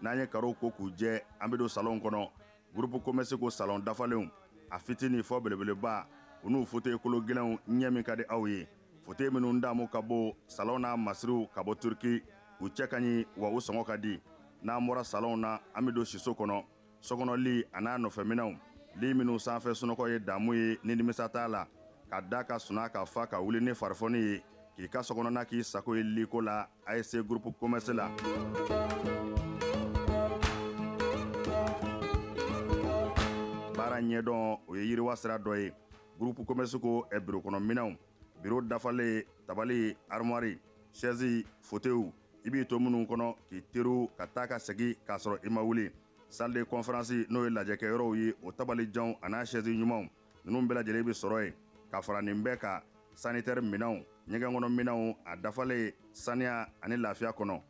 n'an ye karo ko k'u jɛ an bɛ don salon kɔnɔ groupe commerce ko salon dafalenw a fitini fɔ belebeleba u n'u fauteuil kolo gɛlɛnw ɲɛ min ka di aw ye fauteuil minnu damu ka bɔ salon n'a masiriw ka bɔ Turquie u cɛ ka ɲi wa u sɔngɔ ka di n'an bɔra salon na an bɛ don siso kɔnɔ sokɔnɔli a n'a nɔfɛminɛw li minnu sanfɛ sunɔgɔ ye damu ye ni nimisa t'a la ka da ka suna ka fa ka wuli ni farifoni ye k'i ka sokɔnɔna k'i sago ye liko la ASC groupe commerce la baara ɲɛdɔn o ye yiriwa sira dɔ ye groupe commerce ko biro kɔnɔ minɛnw biro dafalen tabali armoire chaise fauteuil i b'i to minnu kɔnɔ k'i teriw ka taa ka segin k'a sɔrɔ i ma wuli salle de conférence n'o ye lajɛkɛyɔrɔw ye o tabalijanw a n'a chaise ɲumanw ninnu bɛɛ lajɛlen bɛ sɔrɔ yen ka fara nin bɛɛ kan sanitaire minɛnw ɲɛgɛn kɔnɔ minɛnw a dafalen saniya ani lafiya kɔnɔ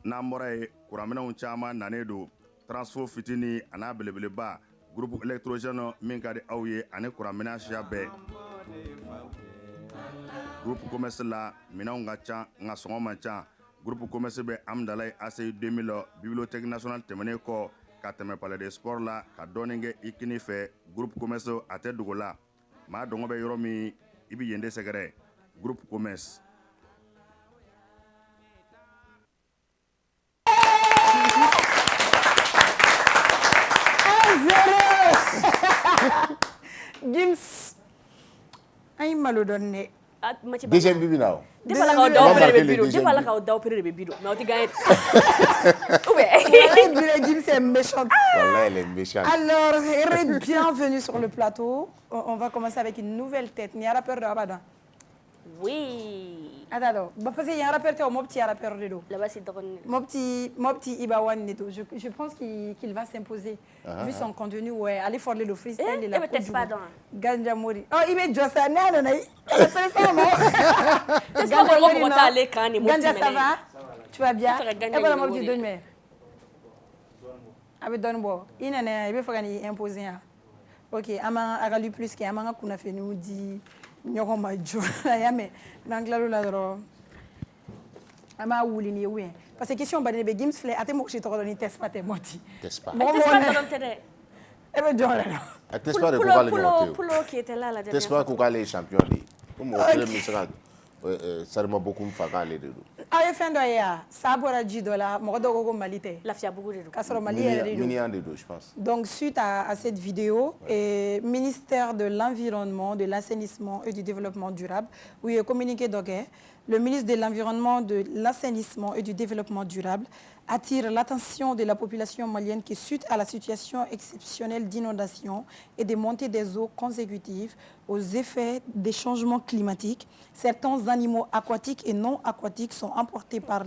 n'an bɔra ye kuranminɛnw caman nanen don transfo fitini a n'a belebeleba groupe électrogène min ka di aw ye ani kuranminɛn siya bɛɛ groupe commerce la minɛnw ka ca nka sɔngɔ man ca groupe commerce bɛ Amdalaye ACI 2000 bibliothèque nationale tɛmɛnen kɔ ka tɛmɛ palais de sport la ka dɔɔnin kɛ i kini fɛ groupe commerce a tɛ dogo la maa dɔngɔ bɛ yɔrɔ min i bɛ yen de sɛgɛrɛ groupe commerce Gims an yi malo dɔɔnin dɛ Deuxième bibi là. Des fois, la cauda opéré le bureau. Des fois, la cauda opéré le bureau. Mais on te gagne. C'est méchante. Voilà, elle est méchante. Alors, bienvenue sur le plateau. On va commencer avec une nouvelle tête. Il y a un rappeur de Abadan. Oui. Attends, parce qu'il y a un rappeur, mon petit rappeur de dos. Là-bas, c'est drôle. Mon petit Ibawan Neto. Je pense qu'il va s'imposer. Vu son contenu, ouais. Allez faire le freestyle. Il me teste pas dans. Ganja Mori. Oh, il met Jossa. Non, non, non. Ganja, ça va? Tu vas bien? Et voilà, mon petit donne. Avec Donbo. Il va faire imposer. Ok, Ama a lu plus que Ama qu'on a fait nous dit. Nyoko majo ya me nanglalo la dro ama wuli ni oui parce que question ba ne be games flay até mo ci to ni test paté moti Test pas. Test pas dans tere. E be jore La test pas de quoi le Pulo qui était là la dernière. Test pas quoi les champions li. Comme on le misra. Ça m'a beaucoup fait les deux. Aye fin do ya sabora ji dola mo do go malite Lafiya bugu de. kasoro mali yere de je pense. Donc suite à cette vidéo et ministère de l'environnement, de l'assainissement et du développement durable, oui communiqué donc le ministre de l'environnement, de l'assainissement et du développement durable attire l'attention de la population malienne qui suite à la situation exceptionnelle d'inondation et de montée des eaux consécutives aux effets des changements climatiques, certains animaux aquatiques et non aquatiques sont emportés par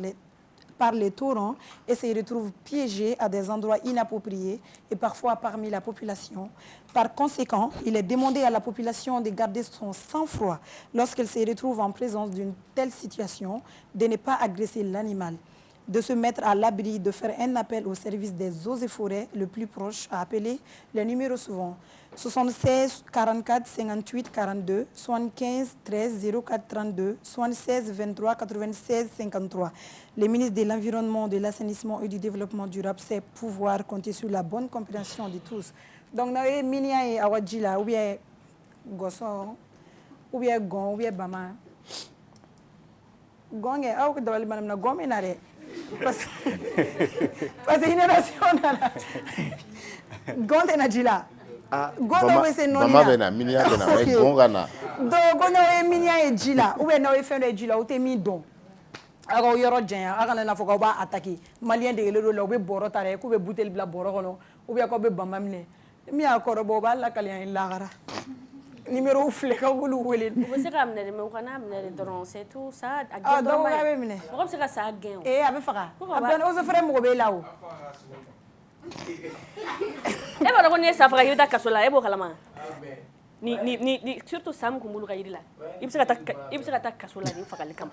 les torrents et se retrouvent piégés à des endroits inappropriés et parfois parmi la population. Par conséquent, il est demandé à la population de garder son sang-froid lorsqu'elle se retrouve en présence d'une telle situation, de ne pas agresser l'animal, de se mettre à l'abri, de faire un appel au service des eaux et forêts le plus proche à appeler les numéros suivants 76 44 58 42 75 13 04 32 76 23 96 53. Le ministre de l'Environnement, de l'Assainissement et du Développement durable sait pouvoir compter sur la bonne compréhension de tous. Donc, nous avons Minia et Awadjila, ou bien Gosson, ou bien Gon, ou bien Bama. Gon est à Madame na Gon est narré. Parce que l'innovation Gon est Nadjila. Bama bena minia bena mais gongana. Donc, on a Minia et Djila, ou bien nous avons fait de Djila, ou t'es mis don. Alors, il y aura des gens qui vont attaquer. Malien de l'eau, ou boro tare, ou bouteille bla boro, ou bien qu'on bamamne. Mi a korobo la kalien lagara. Numéro flé ka wulu wele. Vous savez amener mais on a amener dans c'est tout ça Ah donc on avait mené. Comme c'est ça gain. Eh avec fara. Abana ozo frère mo be lawo. E ba ko ne sa fara yuda kasola e bo kalama. Ni surtout Sam Kumbulu ka yidila. Ibsa ta kasola ni fakale kama.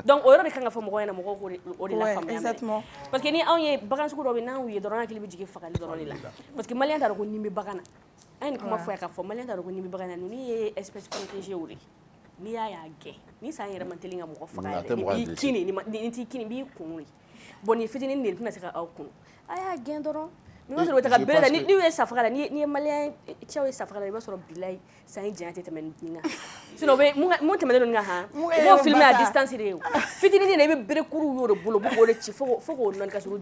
Donc o yɔrɔ de kan ka fɔ mɔgɔ ɲɛna mɔgɔw k'o de la faamuya exactement parce que ni anw ye bagan sugu dɔ bɛ n'anw ye dɔrɔn an hakili bɛ jigin fagali dɔrɔn de la parce que maliyɛn t'a dɔn ko nin bɛ bagan na an ye nin kuma fɔ yan k'a fɔ maliyɛn t'a dɔn ko nin bɛ bagan na ninnu ye espèce protégée o de n'i y'a gɛn ni san yɛrɛ man teli ka mɔgɔ faga yɛrɛ ni b'i kini ni t'i kini b'i kunu de bon nin fitinin de tɛna se ka aw kunu a y'a gɛn dɔrɔn ni ma sɔrɔ o ta ka bere la ni ye safaga la ni ye maliyɛn cɛw ye safaga la i b'a sɔrɔ bilayi san ye janya tɛ tɛmɛ nin kan sinon mun tɛmɛnen don nin kan han i b'o filmer à distance de ye o fitinin de i bɛ berekuru y'o de bolo u b'o k'o de ci fo k'o nɔni ka sɔrɔ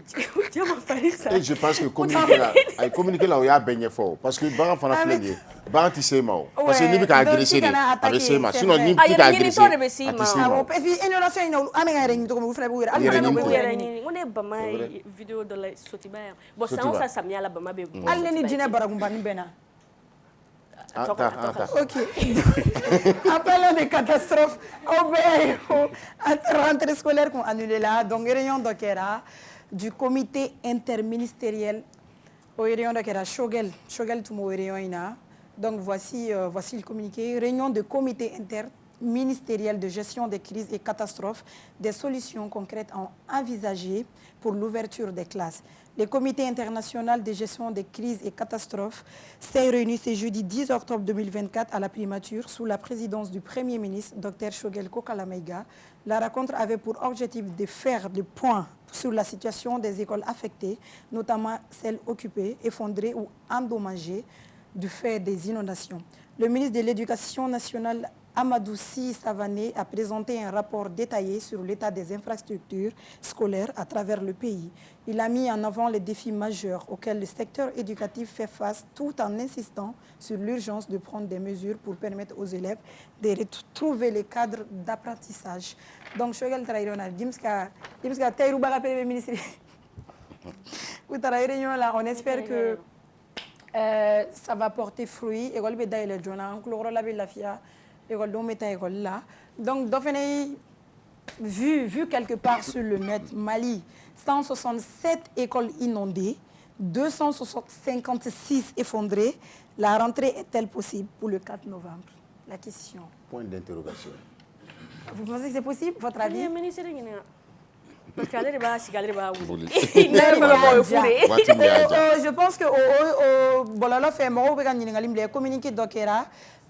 jɛ ma fari sa. Et je pense que communiquer là o y'a bɛɛ ɲɛfɔ parce que bagan fana filɛ nin ye bagan tɛ se ma o parce que n'i bɛ ka agresser de a bɛ se ma sinon n'i tɛ ka agresser a tɛ se ma o. Et puis inondation in an bɛ ka yɛrɛ ɲini cogo min u fana b'u yɛrɛ ɲini ko ne Bama ye vidéo dɔ la Sotiba yan bon san o san samiya la Bama bɛ bɔ hali ni jinɛ barakunbani bɛ na. Ok. En parlant de catastrophes, rentrée scolaire qu'on annulé là, donc réunion d'Okera du comité interministériel au réunion d'Okera Shogel tout mon réunion ina. Donc voici le communiqué, réunion de comité interministériel de gestion des crises et catastrophes, des solutions concrètes envisagées pour l'ouverture des classes. Le comité international de gestion des crises et catastrophes s'est réuni ce jeudi 10 octobre 2024 à la primature sous la présidence du Premier ministre, Dr Shogel Kokalameïga. La rencontre avait pour objectif de faire le point sur la situation des écoles affectées, notamment celles occupées, effondrées ou endommagées du fait des inondations. Le ministre de l'Éducation nationale Amadou Sy Savané a présenté un rapport détaillé sur l'état des infrastructures scolaires à travers le pays. Il a mis en avant les défis majeurs auxquels le secteur éducatif fait face tout en insistant sur l'urgence de prendre des mesures pour permettre aux élèves de retrouver les cadres d'apprentissage. Donc, je vais on espère que ça va porter fruit. Donc, vu quelque part sur le net, Mali, 167 écoles inondées, 256 effondrées. La rentrée est-elle possible pour le 4 novembre? La question. Point d'interrogation. Vous pensez que c'est possible, votre avis? Je pense que communiqué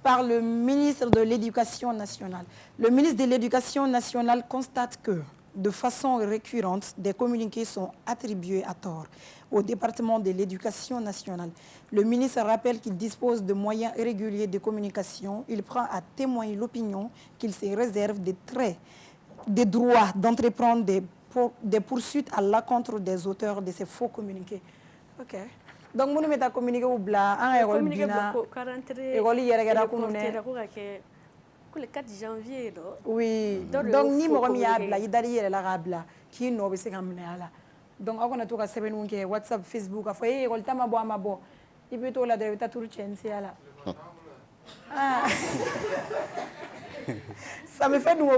par le ministre de l'Éducation nationale. Le ministre de l'Éducation nationale constate que, de façon récurrente, des communiqués sont attribués à tort au département de l'Éducation nationale. Le ministre rappelle qu'il dispose de moyens réguliers de communication. Il prend à témoin l'opinion qu'il se réserve des droits d'entreprendre des poursuites à l'encontre des auteurs de ces faux communiqués. Ok. Donc, nous mettons communiqué au blanc, le 4 janvier. Oui. Donc, ni moi mi abla, idari la rabla, qui no be se gamnala. Donc, on a tout à fait WhatsApp, Facebook, a fait école tama bo amabo. Il peut tout la de ta tour chensi ala. Ça me fait nous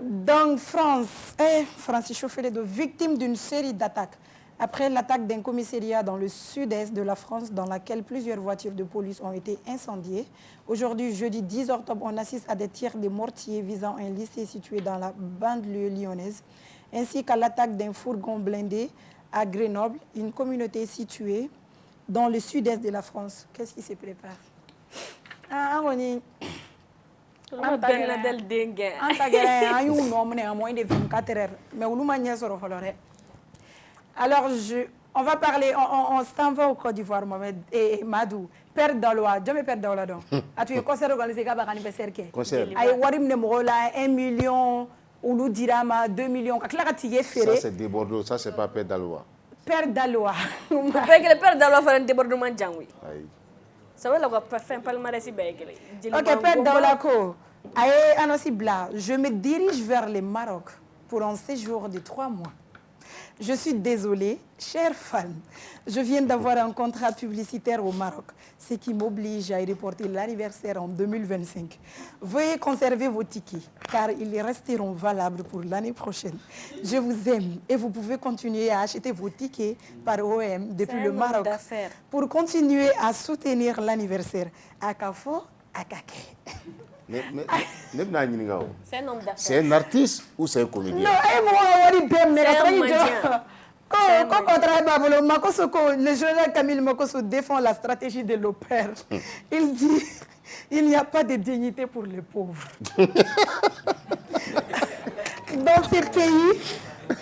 Donc, France est chauffée de victime d'une série d'attaques. Après l'attaque d'un commissariat dans le sud-est de la France, dans laquelle plusieurs voitures de police ont été incendiées. Aujourd'hui, jeudi 10 octobre, on assiste à des tirs de mortiers visant un lycée situé dans la banlieue lyonnaise, ainsi qu'à l'attaque d'un fourgon blindé à Grenoble, une communauté située dans le sud-est de la France. Qu'est-ce qui se prépare? On est alors, on va parler, on s'en va au Côte d'Ivoire, Mohamed et Madou. Père Daloa, je me père Daloa donc. Tu es concert organisé à l'anniversaire. Concert. Aïe, Warim Nemola, 1 million, ou nous dirama 2 millions. Ça, c'est débordé, ça, c'est pas Père Daloa. Père Daloa. Père Daloa fait un débordement de Djangoui. Ça va faire un palmarès. Ok, Père Daloa, je me dirige vers le Maroc pour un séjour de 3 mois. Je suis désolée, chers fans, je viens d'avoir un contrat publicitaire au Maroc, ce qui m'oblige à y reporter l'anniversaire en 2025. Veuillez conserver vos tickets, car ils resteront valables pour l'année prochaine. Je vous aime et vous pouvez continuer à acheter vos tickets par OM depuis le Maroc pour continuer à soutenir l'anniversaire. Akafo, Akake. C'est un artiste ou c'est un comédien? Non, le journal Camille Mokoso défend la stratégie de l'opère. Il dit il n'y a pas de dignité pour les pauvres. Dans ces pays,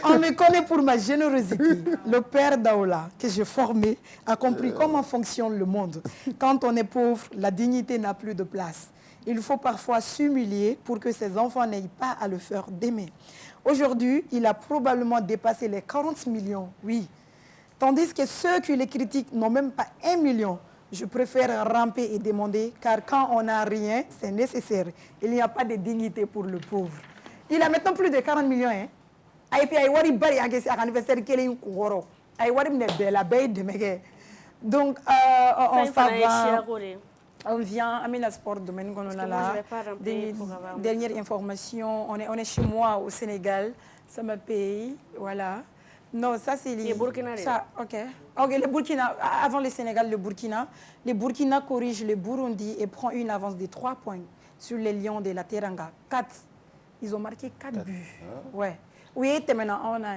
on me connaît pour ma générosité. Le père Daoula, que j'ai formé, a compris comment fonctionne le monde. Quand on est pauvre, la dignité n'a plus de place. Il faut parfois s'humilier pour que ses enfants n'aient pas à le faire d'aimer. Aujourd'hui, il a probablement dépassé les 40 millions, oui. Tandis que ceux qui les critiquent n'ont même pas 1 million. Je préfère ramper et demander, car quand on n'a rien, c'est nécessaire. Il n'y a pas de dignité pour le pauvre. Il a maintenant plus de 40 millions. Hein? Donc, on s'en va. On vient à la sport domaine qu'on a là. Dernière information, on est chez moi au Sénégal, ça me paye, voilà. Non, ça c'est les Burkina. Ok, le Burkina, avant le Sénégal, le Burkina corrige le Burundi et prend une avance de 3 points sur les Lions de la Teranga. 4. Ils ont marqué 4 buts. Ouais. Oui, maintenant on a.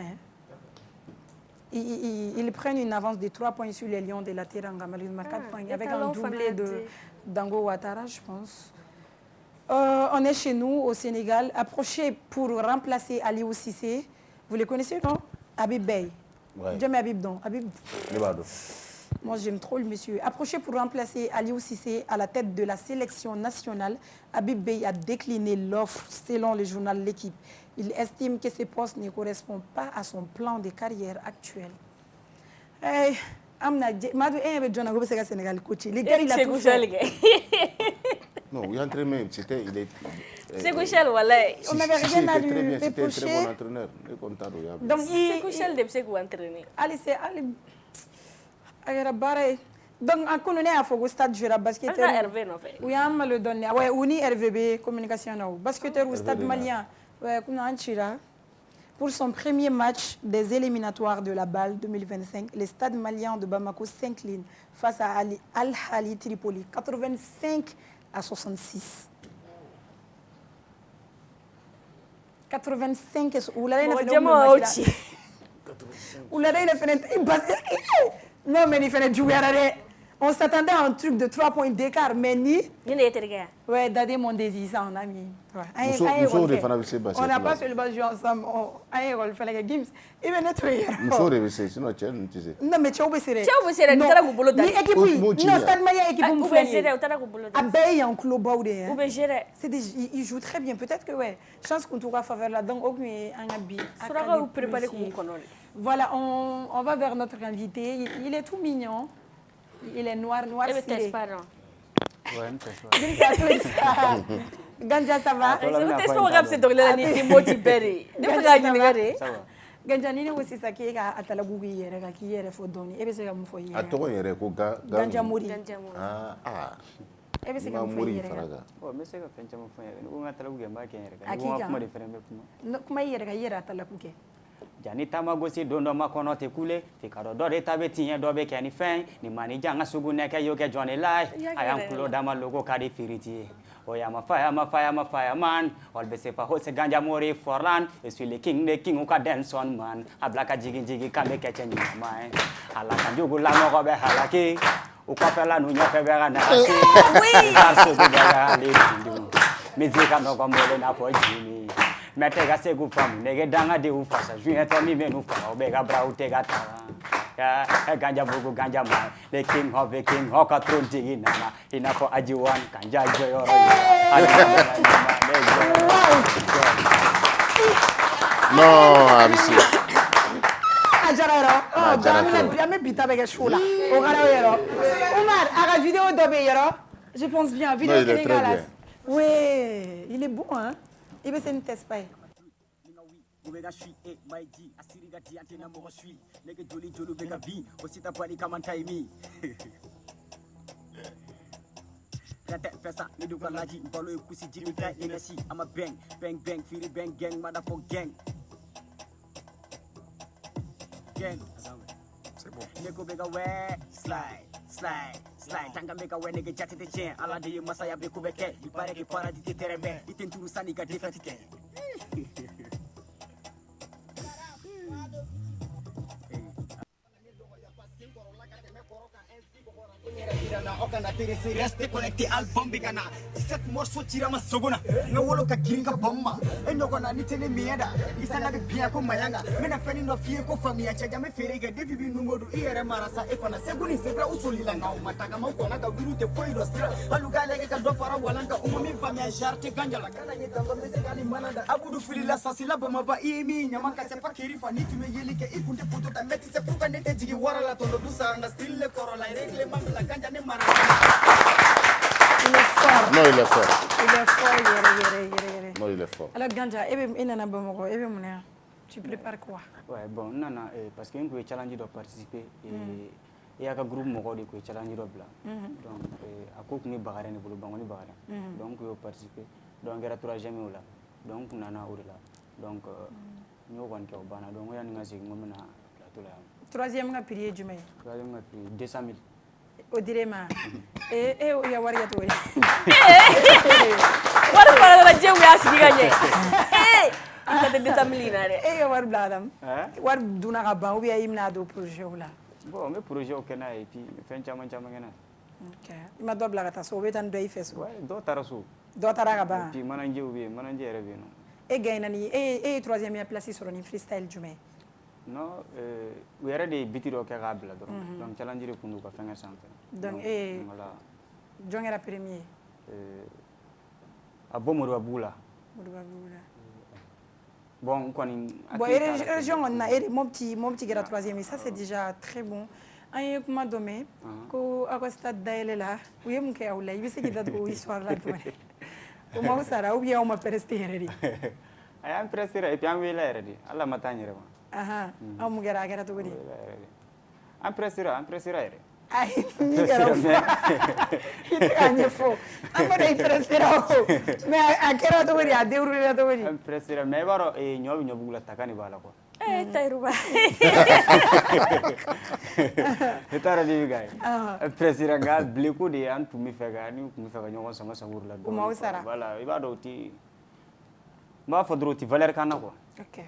Ils prennent une avance de 3 points sur les Lions de la Teranga, malheureusement 4 points, avec un doublé de Dango Ouattara, je pense. On est chez nous, au Sénégal, approché pour remplacer Aliou Cissé. Vous les connaissez, non? Habib Bey. Ouais. J'aime Habib, donc. Habib. Moi, j'aime trop le monsieur. Approché pour remplacer Aliou Cissé à la tête de la sélection nationale, Habib Beye a décliné l'offre selon le journal L'Équipe. Il estime que ce poste ne correspond pas à son plan de carrière actuel. Hey, Madou, Sénégal coach. Les gars, il a tout fait. Non, oui, entraîneur, c'était... C'est Kouchel, voilà. On n'avait rien à lui reprocher. C'était un très bon entraîneur. Donc, c'est Kouchel de ce qu'on entraîner. Allez, c'est... Donc, on connaît à Fogo Stade Jura basket. Hervé, non fait. Oui, on le donne. Oui, on y RVB, communication. Basketteur au Stade malien. Oui, pour son premier match des éliminatoires de la BAL 2025, le Stade malien de Bamako s'incline face à Al-Hali Tripoli, 85-66. 85 non, mais il fait jouer. On s'attendait à un truc de 3 points d'écart, mais ni. Ouais, d'aller mon désir, ça, on a mis. On n'a pas seulement joué ensemble. On fait les games. Il venait nettoyer. Non, mais tu as oublié. Tu as oublié. Non, Stade Malien équipe pour me en club. Il joue très bien. Peut-être que, ouais, chance qu'on trouve à faveur là-dedans. Voilà, on va vers notre invité. Il est tout mignon. Il est noir ciré. Ganja, ça va? Ganja, ni aussi ça qui est à Talabougui, qui est Fodoni. Et c'est comme foyer. À toi, il y a Ganja Mouri. Ah. Et c'est comme foyer. Oh, mais c'est que fait un foyer. On a Talabougui, ma Talabougui. Jani tamagosi dondo makono te kule fikaro dore tabe tinya dobe kani fen ni mani janga sugu neke yoke Johnny Lai ayam kulo dama logo kadi firiti oya ma fire man olbe se pa hose ganja mori forlan je suis le king uka Denson man ablaka jigi kambe keche ni mai ala kanjugu la mo be halaki uka fela nu nyofe be gana oui arso be ga le tindu mizika no komole na pojini metega segu fam nege danga de ufasa juin to mi menu fa obega brau tega ta ya ganja bugu ganja ma the king hoka throne digi nana inako ajiwan kanja joyo no abisi ajarero oh jamina bita bega shula o gara yero Omar aga vidéo dobe yero je pense bien vidéo sénégalaise oui il est beau hein. Il veut se ne teste pas. C'est bon. Slide, tanga mega we nigga jati te chen, ala de masaya be kubeke, il paraît que paradis te terebe, il t'entoure sani ga défatite. Restez connecté album bigana 17 morceaux tirama sogona nga wolo ka giringa bomma e nogona ni tele mienda isana be bien ko mayanga mena feni no fie ko famia cha jame ferega debi bi numodu iere marasa e fana seguni sebra usolila nga umataga mako na ga wirute foido sira aluga lege ka do fara walanga umumi famia jarte ganjala kana ni tango mesekali manada abudu filila sasila bama ba imi nyamaka se pakiri fani tume yelike ikunde puto ta meti se puka nete jigi warala tondo dusanga stille korola regle mamla ganja ne mara. Il est fort. Non, il est fort. Non, il est fort. Alors, Ganja, tu prépares quoi? Ouais, bon, non, parce qu'il y a un challenge de participer et il y a un groupe de challenge de blanc. Donc, à quoi qu'on est barré, donc, il faut participer. Donc, il y a 3e là. Donc, on a là. Donc, nous avons un bana. Donc, il y a un 3e prier du mai. 3e prier 200 000. O direma o ya wari to wala para la jewu ya sigi ganye ita de detamlina re ya war bladam war duna ga ba o ya imna do projet là bon mais projet o kana et puis fen chama ngena ok ma do blaga ta so betan do ifes ouais do taraso do taraga ba puis mananje rebe no e gaina ni e 3e place sur ni freestyle jume non u yɛrɛ de ye biti dɔ kɛ k'a bila dɔrɔn donc challenge de kun do ka fɛngɛ sanfɛ donc voilà jɔn kɛra premier a bɔ Moriba Bugu la bon kɔni bon région kɔni na Mopti kɛra troisième ça c'est déjà très bon an ye kuma dɔ mɛn ko aw ka stade dayɛlɛ la u ye mun kɛ aw la i bɛ se k'i da tugu o histoire la tuguni o m'aw sara ou bien aw ma prester yɛrɛ de a y'an prester et puis an wele yɛrɛ de Ala ma taa n yɛrɛ ma aw mun kɛra a kɛra cogo di an prestera yɛrɛ ayi min kɛra o fɔ i tɛ k'a ɲɛfɔ an kɔni i prestera o mais a kɛra cogo di a déroulé cogo di an prestera mais i b'a dɔn ɲɔ bɛ ɲɔbugu la taka de b'a la quoi Tayiruba i t'a dɔn ni bɛ k'a ye an prestera nka bilenko de an tun bɛ fɛ ka ɲɔgɔn sama samuru la o m'aw sara voilà i b'a dɔn o tɛ n b'a fɔ dɔrɔn o tɛ valeur k'an na quoi ok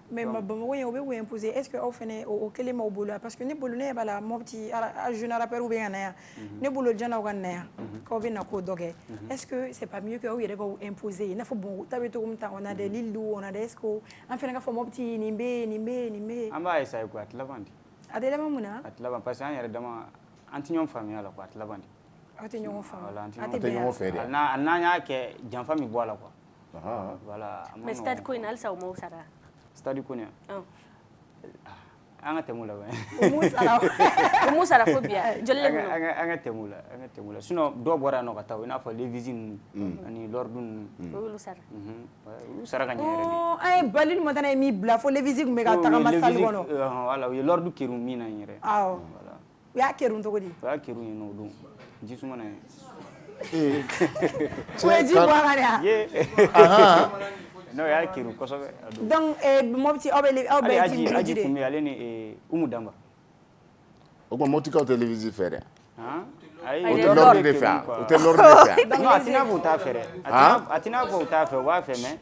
mais Bamakɔ in o bɛ k'o imposer est ce que aw fɛnɛ o kelen m'aw bolo parce que ne bolo ne b'a la Mopti jeune rappeur bɛ ka na yan ne bolo jɔnnaw ka na yan k'aw bɛ na k'o dɔ kɛ est ce que c'est pas mieux que aw yɛrɛ k'aw imposer i n'a fɔ bon ta bɛ cogo min ta on a des Lil on a des est ce que an fɛnɛ ka fɔ Mopti nin bɛ nin bɛ nin bɛ an b'a essayer quoi a tɛ laban di a tɛ laban mun na a tɛ laban parce que an yɛrɛ dama an tɛ ɲɔgɔn faamuya la quoi a tɛ laban di aw tɛ ɲɔgɔn faamu voilà a tɛ ɲɔgɔn fɛ dɛ n'an y'a kɛ janfa min bɔ a la quoi voilà mais stade ko in halisa o m'aw sara stade ko nin an ka tɛmɛ o la o m'u sara fo bi joli le bolo an ka tɛmɛ o la sinon dɔw bɔra yan nɔ ka taa i n'a fɔ Lévis ninnu ani Lord ninnu olu sara olu sara ka ɲɛ yɛrɛ de an ye Balil Montana ye min bila fo Lévis tun bɛ ka tagama salle kɔnɔ voilà u ye Lord kerun min na yen yɛrɛ awɔ u y'a kerun cogo di u y'a kerun yen nɔ o don ji suma na yen o ye ji bɔ a kan de non o y'a kerun kosɛbɛ donc Mopti aw bɛ team Aji tun bɛ ale ni Umu Damba o tuma Moptikaw tɛ Lévis fɛ dɛ o tɛ Lord de fɛ o tɛ Lord de fɛ non a tɛ n'a fɔ u t'a fɛ dɛ a tɛ n'a fɔ u t'a fɛ u b'a fɛ mais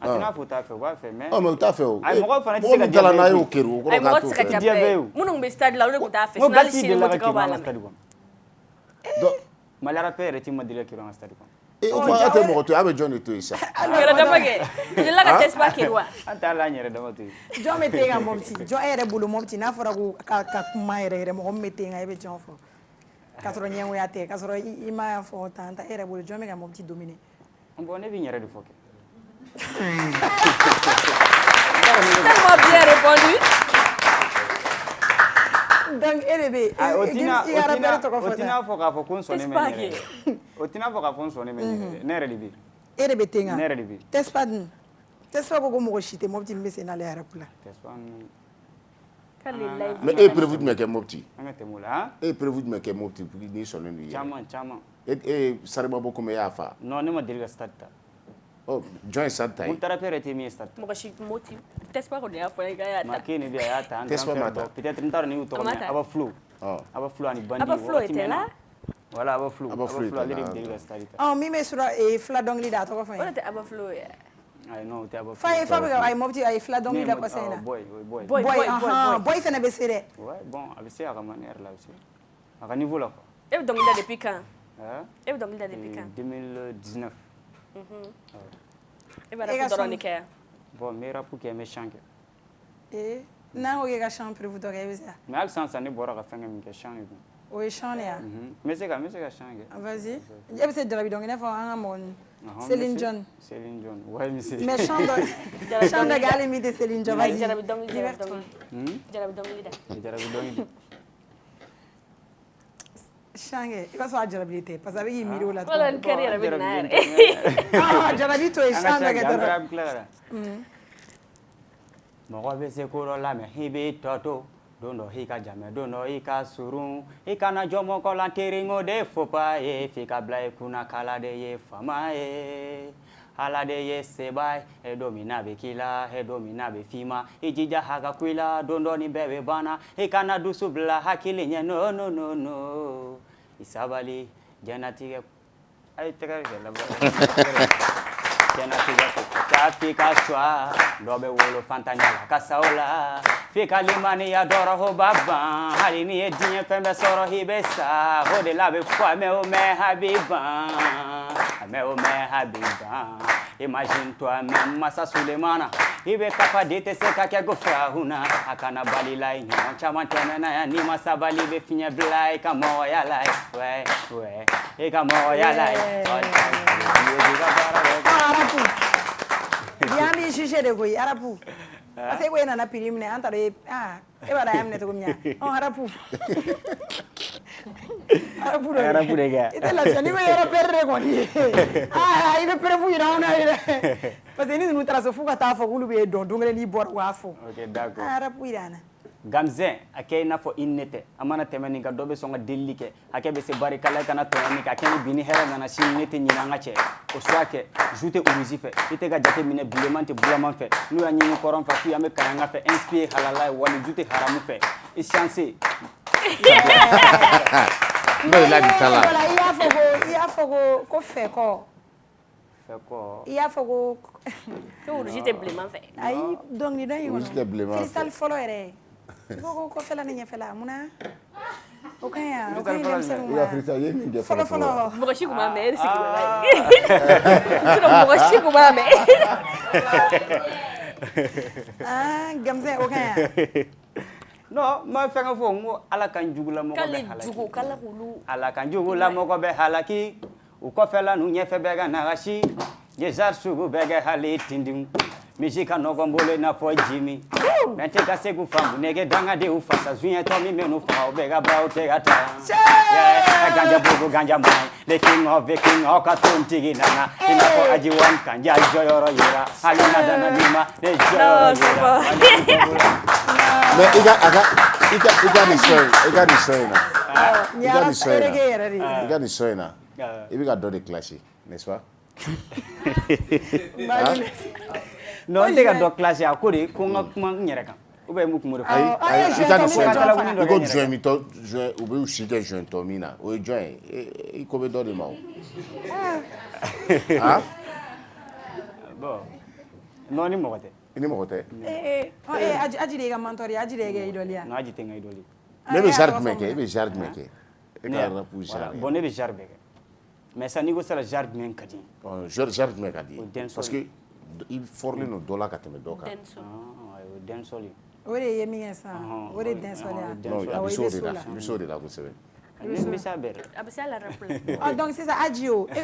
a tɛ n'a fɔ u t'a fɛ u b'a fɛ mais mais u t'a fɛ o mɔgɔ fana tɛ se ka diya n'a y'o kɛru o kɔrɔ k'a t'o fɛ diya bɛɛ ye minnu bɛ stade la olu de tun t'a fɛ sinon hali sini Moptikaw b'a lamɛn Mali rappeur yɛrɛ tɛ ma deli ka kerun an ka stade kɔnɔ o tuma a tɛ mɔgɔ to yen a bɛ jɔn de to yen sa a yɛrɛ dama kɛ jɔlila ka Tespa kɛ wa an t'a la an yɛrɛ dama to yen jɔn bɛ ten ka Mopti jɔn e yɛrɛ bolo Mopti n'a fɔra ko ka kuma yɛrɛ mɔgɔ min bɛ ten ka e bɛ jɔn fɔ k'a sɔrɔ ɲɛngoya tɛ k'a sɔrɔ i m'a fɔ tan e yɛrɛ bolo jɔn bɛ ka Mopti dominer bon ne bɛ n yɛrɛ de fɔ kɛ tellement bien répondu donc e de bɛ o tɛna fɔ k'a fɔ ko n sɔnnen bɛ n yɛrɛ o tɛna fɔ k'a fɔ n sɔnnen bɛ n yɛrɛ ne yɛrɛ de bɛ e de bɛ ten ka ne yɛrɛ de bɛ Tespa dun Tespa ko mɔgɔ si tɛ Mopti min bɛ sen n'ale yɛrɛ kula mais e ye prévu jumɛn kɛ Mopti an ka tɛmɛ o la e ye prévu jumɛn kɛ Mopti n'i sɔnnen don i yɛrɛ caman e ye saribabɔ komi e y'a fa non ne ma deli ka stade ta jɔn ye stade ta ye Moutar rappeur yɛrɛ tɛ min ye stade ta mɔgɔ si Mopti Tespa kɔni y'a fɔ i ka y'a ta Marqué ni bɛ a y'a ta an Tespa ma ta peut-être n t'a dɔn ni y'u tɔgɔ mɛn Aba Flow Aba Flow ani Bandi Aba Flow était là voilà Aba Flow ale de bɛ deli ka stade ta min bɛ sura fila dɔnkili da a tɔgɔ fɔ n ye o de tɛ Aba Flow ye ayi non o tɛ Aba Flow fa bɛ ka a ye Mopti a ye fila dɔnkili da kɔsa in na boy fana bɛ se dɛ ouais bon a bɛ se a ka manière la aussi a ka niveau la quoi e bɛ dɔnkili da depuis quand e bɛ dɔnkili da depuis quand 2019 e bɛ rap dɔrɔn de kɛ yan bon n bɛ rap kɛ n bɛ chant kɛ n'an ko k'e ka chant prévu dɔ kɛ e bɛ se mais hali sisan ne bɔra ka fɛnkɛ min kɛ chant de don o ye chant de ye n bɛ se ka chant kɛ vas-y e bɛ se jarabi dɔnkili i n'a fɔ an ka mɔgɔ ninnu Céline John ouais mais c'est mais chant dɔ kɛ hali min tɛ Céline John vas-y jarabi dɔnkili da chant kɛ i ka sɔrɔ a jarabili tɛ parce que a bɛ k'i miiri o la wala n kɛri yɛrɛ bɛ na yɛrɛ jarabi to yen chant dɔ kɛ dɔrɔn mɔgɔ bɛ se ko dɔ lamɛn i bɛ tɔ to don dɔ i ka jamɛ don dɔ i ka surun i kana jɔ mɔgɔ la teriŋo de fo pa ye f'i ka bila i kunna k'Ala de ye fama ye Ala de ye seba ye e don min n'a bɛ k'i la e don min n'a bɛ f'i ma i jija a ka ku i la don dɔ nin bɛɛ bɛ banna i kana dusu bila hakili ɲɛ no i sabali jɛnatigɛ a ye tɛgɛ kɛ labɔ jɛnatigɛ ka f'i ka suwa dɔ bɛ wolo fantanya la ka sa o la f'i ka limaniya dɔrɔn o b'a ban hali n'i ye diɲɛ fɛn bɛɛ sɔrɔ i bɛ sa o de la a bɛ fɔ a mɛn o mɛn a b'i ban mais o mais Habiba. Imagine-toi même Massa Sulemana. Il veut capable de se caquer gofrauna. Akana balila inyo. Chamantena na ni Massa bali be finir blai kamo ya lai. Ouais. Et kamo ya lai. Arapu. Yami jugé de goy arapu. Parce que ouais na pirimne antare e bara yamne to gumnya. Arapu. Arapu de ga. Ite la jani me era perre ko ni. Ibe perre fu ina ona ire. Parce que ni nous trace fu ka ta fo gulu be don dongre ni bor wa fo. OK, d'accord. Arapu irana. Gamzen akay na fo innete amana temeni ga dobe songa delike akebe se barikala kana toni ka keni bini hera na sinete nyina ngache o swake jute uruzife ite ga jate mine bulemante bulaman fe nu ya nyini koron fa fi ame karanga fe inspire halala wali jute haramu fe e chance no la ditala ia fogo ko fe ko ia fogo ko jute buleman fe ai donc ni dai jute buleman cristal folo ere ko fela ni fela muna okay ya frita yemi de folo mogashi kuma me mogashi kuma me Gamzen okay no ma fenga fo ngo ala kan jugula mo ko be halaki jugu kala hulu ala kan jugula mo ko be halaki u ko fela nu nyefe be ga nagashi ye jar sugu be ga hali tindim Mijika nogombole na fo Jimmy. Menteka segu fambu nege danga de ufasa zunya tomi menu fa obega bra otega ta. Yeah, ganja bugu ganja mai. The king of the king okaton tiginana. Ina ko ajiwan kanja joyoro yira. Halina dana nima de joyoro yira. Mais iga ni soina. Iga ni soina. Ibi ga do de classique, n'est-ce pas? No ndega do classe ya kuri ko ngakuma nyere kan ube mu kumure fa ay itani soina ko join mi to join ube u shige join to mina o join e ko be do de ma o bon no ni mogote aji ga mentori aji ga idolia no aji tenga idoli be jard meke e ka rapu jard bon ne be jard meke mais ça nigo sala jard men kadi jard meke kadi parce que il forle no dola ka teme doka densoli ore yemi esa ore densoli no biso de la ko sebe bisa ber abisa la rappel donc c'est ça ajio e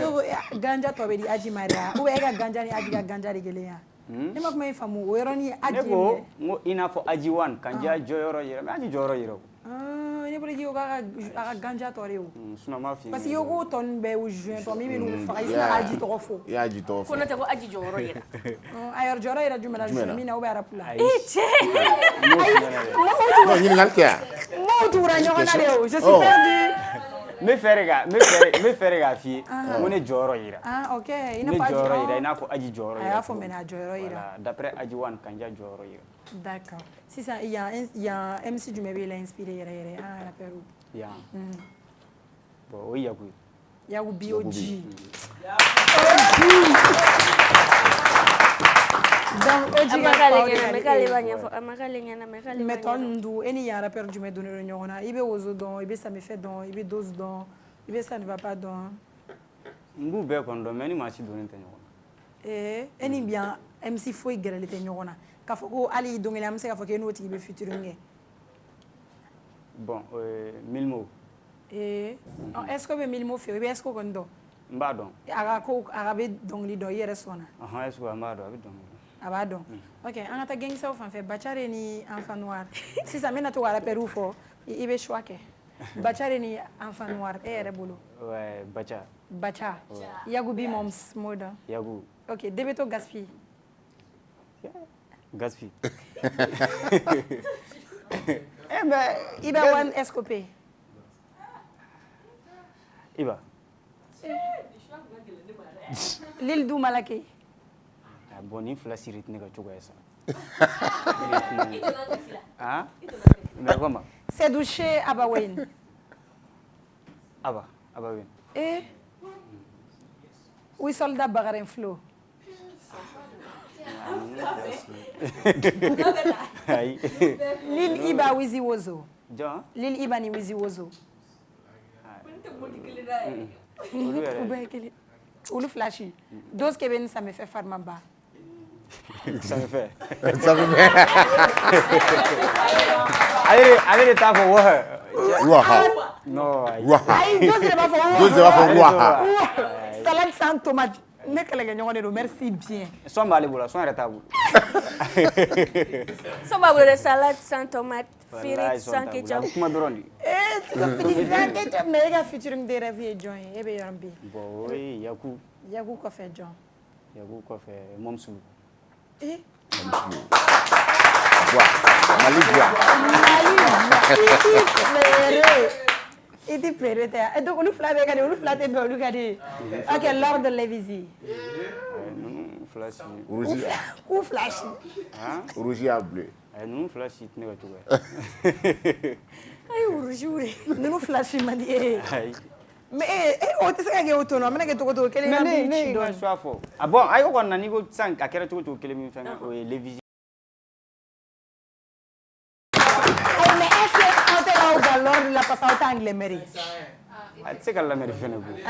ganja to be di aji maria ou e ga ganja ni aji ga ganja regele ya ni mak may famu wero ni aji ngo ina fo aji wan kanja joyoro yira aji joyoro yira ni bole gi ga ganja to rew suna ma fi parce que yogo ton be o juin to mi menu fa isa aji to fo ya aji to fo ko nata ko aji joyoro yira ayor joro yira jumela mi na o be arapula che no ni ngaltia mo tura nyona rew je suis perdu me ferega fi mone joro yira okay ina fa joro yira ina fo aji joro yira fo mena joro yira d'après aji wan kanja joro yira d'accord si ça il y a MC du Mébé l'a inspiré la Pérou ya bon oui yagu BOG donc meton ndu eni ya rappeur du me donner nyona ibe ozo don ibe ça me fait don ibe dose don ibe ça ne va pas don ngu be kondo meni ma ci donner nyona eni bien MC foi grele te nyona ka foko ali dongele am se ka foko eno ti be futur nge bon mille mots est-ce que be mille mots fait est-ce que kondo mba don aga ko aga be dongli do yere sona est-ce que mba do be dongli abadon OK an ata geng sa fan fait bachare ni enfant noir si ça mena to wala Peru fo ibe choake bachare ni enfant noir ere bolo ouais bacha yagu bi moms moda yagu OK debeto gaspi ben iba wan escopé iba l'île du Malaké bon ni fla sirit ne ga chogo esa mais comment c'est douché abawen abawen oui soldat bagaren flow Lil Iba Wizi Wozo. Lil Iba ni Wizi Wozo. olu flashi dose que ben ça me fait farmamba Ça me fait. Ça me fait. Allez, t'as pour Waha. Waha. Non. Waha. ayi dose de b'a fɔ Dose de b'a fɔ waha. salade sans tomate ne kɛlɛkɛ ɲɔgɔn de don merci bien Son b'ale bolo, son yɛrɛ t'a bolo. Son b'a bolo de salade sans tomate, Wallahi, frites son sans t'a bolo. ketchup. A bɛ kuma dɔrɔn de. fini ketchup mais e ka featuring de rêve ye jɔn ye e bɛ yɔrɔ bi Bon, oui, Yaku. yaku kɔfɛ jɔn Yaku kɔfɛ Momsulu. Mali Dia. i ti pleure tɛ donc olu fila bɛɛ ka di olu fila tɛ bɛn olu ka di ok lors de l'évisi Ninnu fila si. Rougi. k'u fila si Rougi à bleu. Ninnu fila si tɛ ne ka cogo ye. ayi rouge ninnu fila si man di e ye Ayi. mais o tɛ se ka kɛ o to a mana kɛ cogo cogo kelen Mais ka ne bi ci ye dɔn choix fɔ. Ah bon, ayi o kɔni na n'i ko sisan a kɛra cogo cogo kelen min fɛn o ye Lévis. mais est-ce que aw tɛ k'aw da lors de la parce que aw tɛ anglais mɛri A tɛ se ka lamɛn fɛnɛ koyi.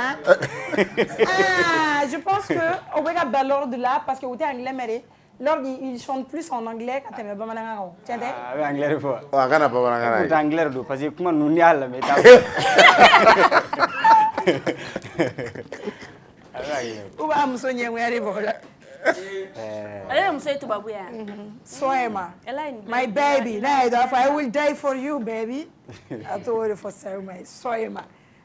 je pense que au bɛ ka bɛn lors de la parce que u tɛ anglais mɛri lors ils chantent plus en anglais ka tɛmɛ bamanankan kan tiɲɛ tɛ A bɛ anglais de fɔ. A kana bamanankan O na tɛ anglais de don parce que kuma ninnu n'i y'a lamɛn i t'a fɔ. A bɛ anglais. u b'a muso ɲɛngoya de bɔ la Ale de muso ye tubabu ye wa? Soema Elle a une my baby n'a ye dɔ fɔ I will die for you baby a to o de fɔ Soema ye Soema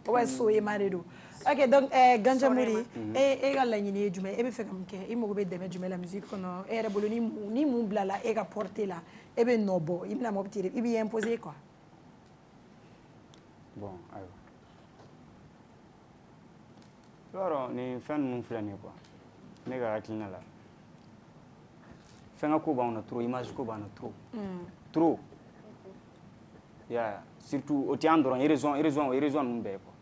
o bɛ Soema de don ok donc Ganjamuri e ka laɲini ye jumɛn e bɛ fɛ ka mun kɛ i mago bɛ dɛmɛ jumɛn la musique kɔnɔ e yɛrɛ bolo ni mun bila la e ka porte la e bɛ nɔ bɔ i bɛna Mopti de i b'i imposer quoi Bon, ayiwa. I b'a dɔn nin fɛn ninnu filɛ nin ye quoi ne ka hakilina la fɛnkɛ ko b'anw na trop image ko b'an na trop trop i y'a ye surtout o tɛ an dɔrɔn région ninnu bɛɛ ye quoi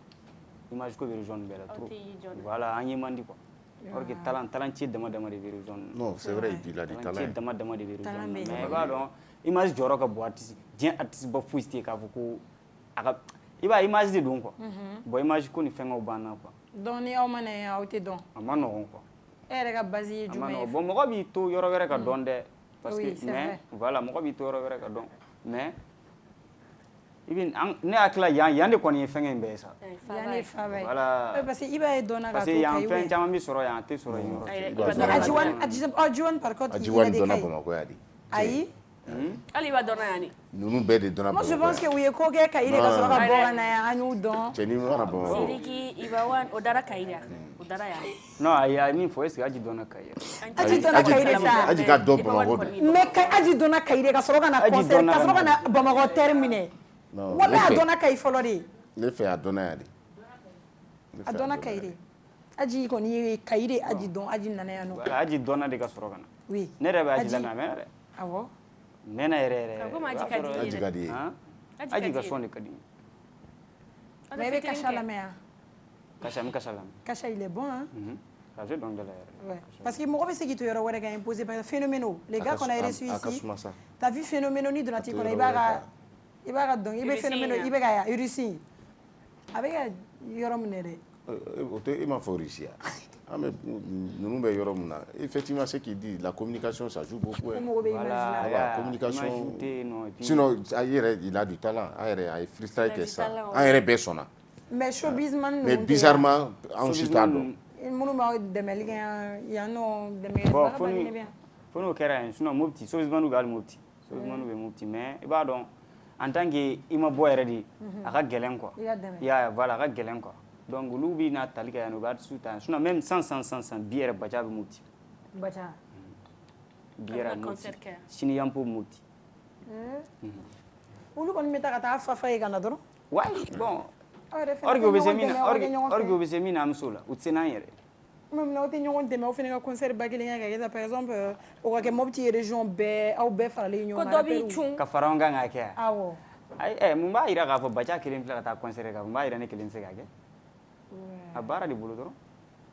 image ko bɛ région ninnu bɛɛ la trop voilà an ye man di quoi or que talent ci dama dama de bɛ région ninnu Non, c'est vrai, il a du talent. ci dama dama de bɛ région ninnu mais i b'a dɔn image jɔyɔrɔ ka bon artiste diɲɛ artiste ba foyi tɛ yen k'a fɔ ko a ka i b'a ye image de don quoi bon image ko ni fɛnkɛw b'an na quoi donc ni aw ma na yen aw tɛ dɔn a ma nɔgɔn quoi e yɛrɛ ka base ye a ma jumɛn ye nɔgɔn bon mɔgɔ b'i to yɔrɔ wɛrɛ ka dɔn dɛ parce Oui, que c'est mais vrai. voilà mɔgɔ b'i to yɔrɔ wɛrɛ ka dɔn mais i bɛ ne hakili la yan de kɔni ye fɛnkɛ in bɛɛ ye sa yan de fa bɛ ye voilà parce que i b'a ye dɔnna ka parce to que yan Kayi fɛn caman bɛ sɔrɔ yan a tɛ sɔrɔ yen yɔrɔ Ajiwan par contre Ajiwan il a donna des Bamakɔ yan de. ayi hali i b'a dɔn na yan de. Ninnu bɛɛ de donna moi je Bamakɔ pense que yan. u ye ko kɛ Kayi de ka sɔrɔ ka bɔ ka na yan an y'u dɔn Cɛ ni mana Bamakɔ. Sidiki Ibawan o dara Kayi de yan o dara yan. non a ye min fɔ est ce que Aji dɔnna Kayi yɛrɛ Aji dɔnna Kayi de sa Aji ka dɔn Bamakɔ de. mais Aji dɔnna Kayi de ka sɔrɔ ka na concert ka sɔrɔ ka na Bamakɔ terre minɛ Non, wala ne a fɛ- dɔnna Kayi fɔlɔ de ne fɛ a dɔnna yan de. Ne fɛ a dɔnna Kayi de Aji kɔni ye Kayi de Aji dɔn Aji nana yan nɔ voilà Aji dɔnna de ka sɔrɔ ka na oui ne yɛrɛ bɛ Aji lamɛn a mɛnna dɛ awɔ mɛnna yɛrɛ yɛrɛ Komi Aji ka di i ye Aji dɛ. ka di ye. Aji ka son de ka di n ye mais i bɛ Kasha lamɛn yan Kasha n bɛ Kasha lamɛn Kasha il est bon hein Kasha dɔnkɛla yɛrɛ Ouais. Parce que mɔgɔ bɛ se k'i to yɔrɔ wɛrɛ ka imposer par exemple Phénoméno les gars qu'on a reçus A ka ici suma sa. t'as vu Phénoméno ni donna t'i to kɔnɔ i yɔrɔ b'a wɛrɛ ka i b'a ka dɔn i bɛ Irisi Phénoméno in i bɛ ka yan Russie a bɛ ka yɔrɔ min dɛ O tɛ e m'a fɔ Russie yan. An bɛ ninnu bɛ yɔrɔ min na effectivement ce qu'il dit la communication ça joue beaucoup. e hein. mago bɛ image la Voilà, communication. image tɛ yen nɔ et puis Sinon a yɛrɛ il a du talent an yɛrɛ a ye freestyle Il a kɛ du sisan talent, an yɛrɛ bɛɛ sɔnna mais showbiz man mais ninnu tɛ bizarrement anw si t'a dɔn. yan minnu b'aw dɛmɛli kɛ yan nɔ dɛmɛ bon baga bali ne bɛ yan fo n'o kɛra yen sinon Mopti Sovizmanu bɛ hali Mopti Sovizmanu bɛ Mopti mais i b'a dɔn en tant que i ma bɔ yɛrɛ de a ka gɛlɛn quoi i ka dɛmɛ i y'a ye voilà a ka gɛlɛn quoi donc olu bɛ n'a tali kɛ yan nɔ u bɛ artiste ta yan sinon même san bi yɛrɛ Baca bɛ Mopti baca bi yɛrɛ Ka bɛ Mopti concert kɛ. sini Yanpo bɛ Mopti olu kɔni bɛ taa ka taa fafa ye ka na dɔrɔn ouais bon aw yɛrɛ fɛnɛ or tɛ que o bɛ se ɲɔgɔn min dɛmɛ na aw kɛ ɲɔgɔn or que o fɛ bɛ se min na an bɛ s'o la u tɛ se n'an yɛrɛ mais munna aw tɛ ɲɔgɔn dɛmɛ aw fɛnɛ ka concert ba kelen kɛ ka kɛ sa par exemple o ka kɛ Mopti région bɛɛ aw bɛɛ faralen ko ɲɔgɔn dɔ b'i rappel u. cun ka fara ɲɔgɔn kan k'a kɛ yan awɔ ayi mun b'a jira k'a fɔ Baca kelen filɛ ka taa concert kɛ mun b'a jira ne kelen tɛ se k'a kɛ a baara de bolo dɔrɔn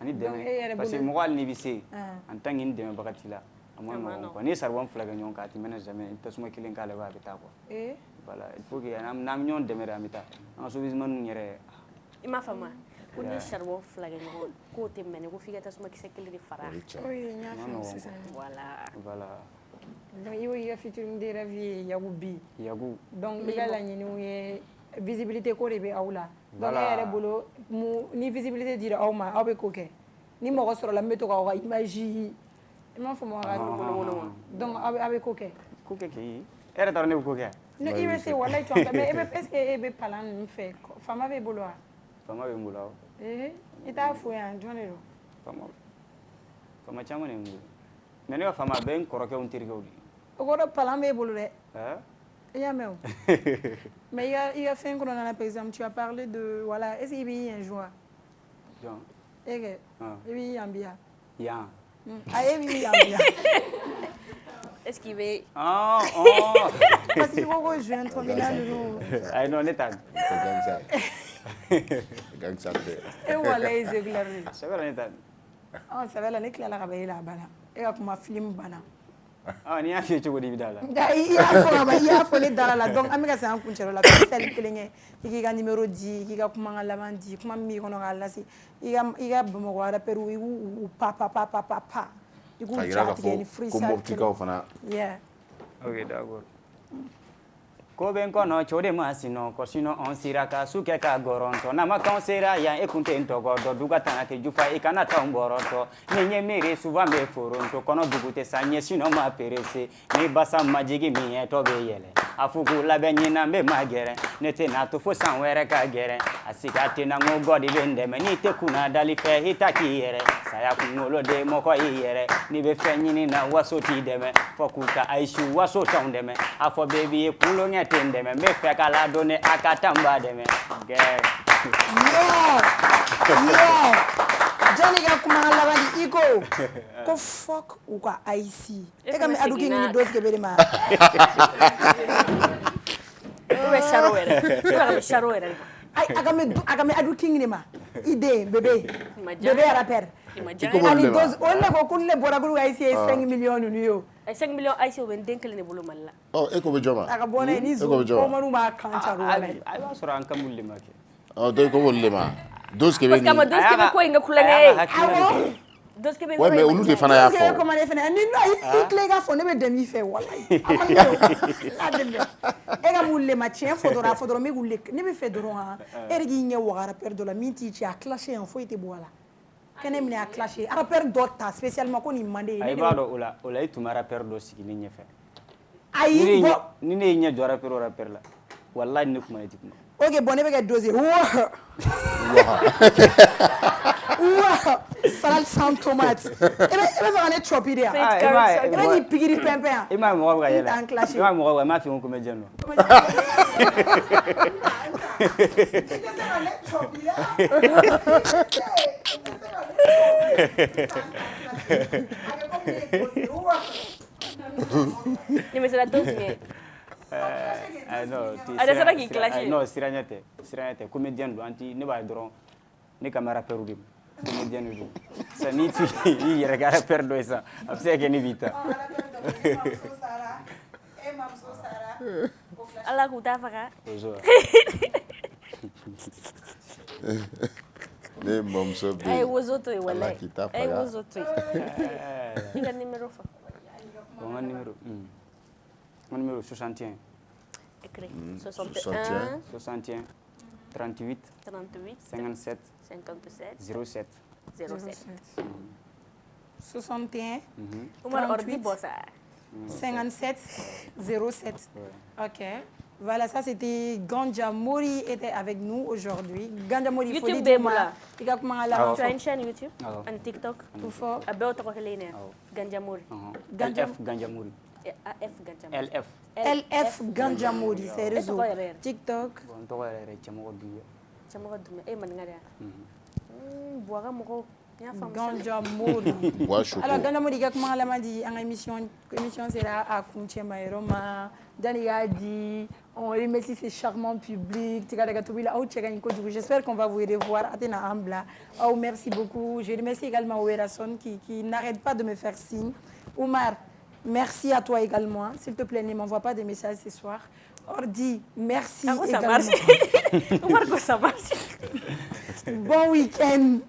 ani Donc, e yɛrɛ dɛmɛ parce que bolo- mɔgɔ hali n'i bɛ se Ah. en tant que n dɛmɛbaga t'i la a ma nɔgɔn quoi n'i ye saribɔn fila kɛ ɲɔgɔn kan a tɛ mɛnɛ jamais i bɛ tasuma kelen k'ale b'a bɛ taa quoi ee voilà il faut que n'an bɛ ɲɔgɔn dɛmɛ de an bɛ taa an ka Sovizmanu yɛrɛ i m'a faamu wa ko ni charbon fila kɛ ɲɔgɔn k'o tɛ mɛnɛ ko f'i ka tasuma kisɛ kelen de fara Oui, n y'a faamu sisan. voilà Donc i y'o i ka featuring de rêve ye Yagu bi. Yagu. Donc i ka laɲiniw ye visibilité ko de bɛ aw la. Donc e yɛrɛ bolo ni visibilité dira aw ma aw bɛ ko kɛ. Ni mɔgɔ sɔrɔla n bɛ to k'aw ka image i m'a fɔ mɔgɔ ka wolo donc aw bɛ ko kɛ. Ko kɛ k'i e yɛrɛ t'a dɔn ne bɛ ko kɛ. Non i bɛ se walayi tu mais est-ce que e bɛ palan ninnu fɛ fama bɛ bolo wa? Fama bɛ n bolo awɔ. I t'a fo yan jɔn de don? Fama caman de bɛ n bolo mais ne ka fama a bɛɛ ye n kɔrɔkɛw n terikɛw de. O kɔrɔ palan b'e bolo dɛ. I y'a mɛn o. Mais i ka fɛn kɔnɔna na par exemple tu as parlé de voilà est-ce que i b'i yan joie? Jɔn. E kɛ i b'i yan bi yan. Yan. A e b'i yan bi yan. est-ce qu'il bɛ. Parce que i ko ko juin tɔmina ninnu. Ayi non ne t'a. Gangsta tɛ. E walayi Zegler de. Sɛbɛ la ne t'a. Sɛbɛ la ne tilala ka bɛn e la a banna e ka kuma film banna. N'i y'a f'i ye cogo di i bɛ da la. I y'a fɔ ka ban i y'a fɔ ne dara la donc an bɛ ka se an kuncɛyɔrɔ la misali kelen kɛ i k'i ka numéro di i k'i ka kumakan laban di kuma min b'i kɔnɔ k'a lase i ka Bamakɔ rappeurs i b'u pa i k'u jatigɛ ni freestyle. Ko Moptikaw fana. Ok d'accord. Ko bɛ n kɔnɔ cɛw de ma sinɔ ko sinon on sera ka su kɛ ka gɔrɔntɔ n'a ma k'anw sera yan e kun tɛ n tɔgɔ dɔn duga tanga tɛ jufa i kana taa n bɔrɔtɔ ni n ye miiri souvent bɛ foronto kɔnɔ dugu tɛ sa ɲɛ sinon ma perese ni basa ma jigi min ye tɔ bɛ yɛlɛ a fɔ k'u labɛn ɲinan n bɛ ma gɛrɛ ne tɛ n'a to fo san wɛrɛ ka gɛrɛ a siga tɛ na n ko gɔdi bɛ n dɛmɛ n'i tɛ kunna dali fɛ i ta k'i yɛrɛ saya kunkolo de mɔgɔ i yɛrɛ n'i bɛ fɛn ɲini na waso t'i dɛmɛ fɔ k'u ka ayisiw waso t'anw dɛmɛ a fɔ bɛɛ b'i ye kulonkɛ tɛ n dɛmɛ n bɛ fɛ ka ladonni a ka taa n b'a dɛmɛ. Jani ka kumakan laban di i ko fuck u ka ayisi e ka mɛn Adu King ni Dose Kebe de ma. o bɛ Charo yɛrɛ a ka mɛn Adu King de ma i den bébé rappeur ani Dose o le ko ne bɔra k'olu ka ayisi ye 5 millions ninnu ye o. 5 millions ayisi o bɛ n den kelen de bolo Mali la. E ko bɛ jɔn ma? A ka bɔ n'a ye ni Omar b'a kan caro la. A b'a sɔrɔ an ka mulu de ma kɛ. Donc i ko b'olu de ma. Dose Kebe ni. Parce que Dose Kebe ko in ka kulonkɛ ye. Dose Kebe ko in mais olu de fana y'a fɔ. Comment ne fana ni i tile ka fɔ ne bɛ dɛmɛ i fɛ walayi. E ka mun le ma tiɲɛ fɔ dɔrɔn a fɔ dɔrɔn ne bɛ fɛ dɔrɔn e de k'i ɲɛ waga rappeur dɔ la min t'i ci a clashé yan foyi tɛ bɔ a la. Kɛnɛ minɛ a clashé rappeur dɔ ta spécialement ko nin man di ye. I b'a dɔn o la i tun bɛ rappeur dɔ sigi ne ɲɛfɛ. Ayi bɔ ni ne y'i ɲɛ jɔ rappeur la walayi ne kuma ne ti kuma. Ok bon ne bɛ kɛ Dose ye salade sans tomate e bɛ fɛ ka ne cɔpi de yan e bɛ n'i pikiri pɛnpɛn yan i m'a ye mɔgɔ bɛ ka yɛlɛ i m'a ye mɔgɔ bɛ m'a f'i ye ko comédien don. Ni me se la Dose ye. Non siranya tɛ comédien don anti ne b'a ye dɔrɔn ne ka rappeur de comédien de don sa n'i ti i yɛrɛ kɛ rappeur dɔ ye sa a bɛ se ka kɛ ne b'i ta. Ala k'u ta faga. Ne mamuso bɛ yen. A ye wozo to yen walayi. Ala k'i ta faga. A ye wozo to yen. I ka numéro fɔ. Mon numéro 61. Écris. 61 38 57 07. 61 Omar ordi bossa. 57 07. Ok. Voilà, ça c'était Ganja Mori était avec nous aujourd'hui. Ganja Mori, YouTube YouTube. Tu as une chaîne YouTube, un TikTok. Tout fort. Ganja Mori. LF Ganja Mori. LF Ganja Mori, c'est réseau. TikTok. Ganja Mori. Alors Ganja Mori, comment la dit en émission sera à Kunchema et Roma. Dani a dit, on remercie ces charmants publics. J'espère qu'on va vous revoir. Oh, merci beaucoup. Je remercie également Ouerason qui n'arrête pas de me faire signe. Oumar, merci à toi également. S'il te plaît, ne m'envoie pas de messages ce soir. Ordi, merci également. Oumar, ça marche. Bon week-end.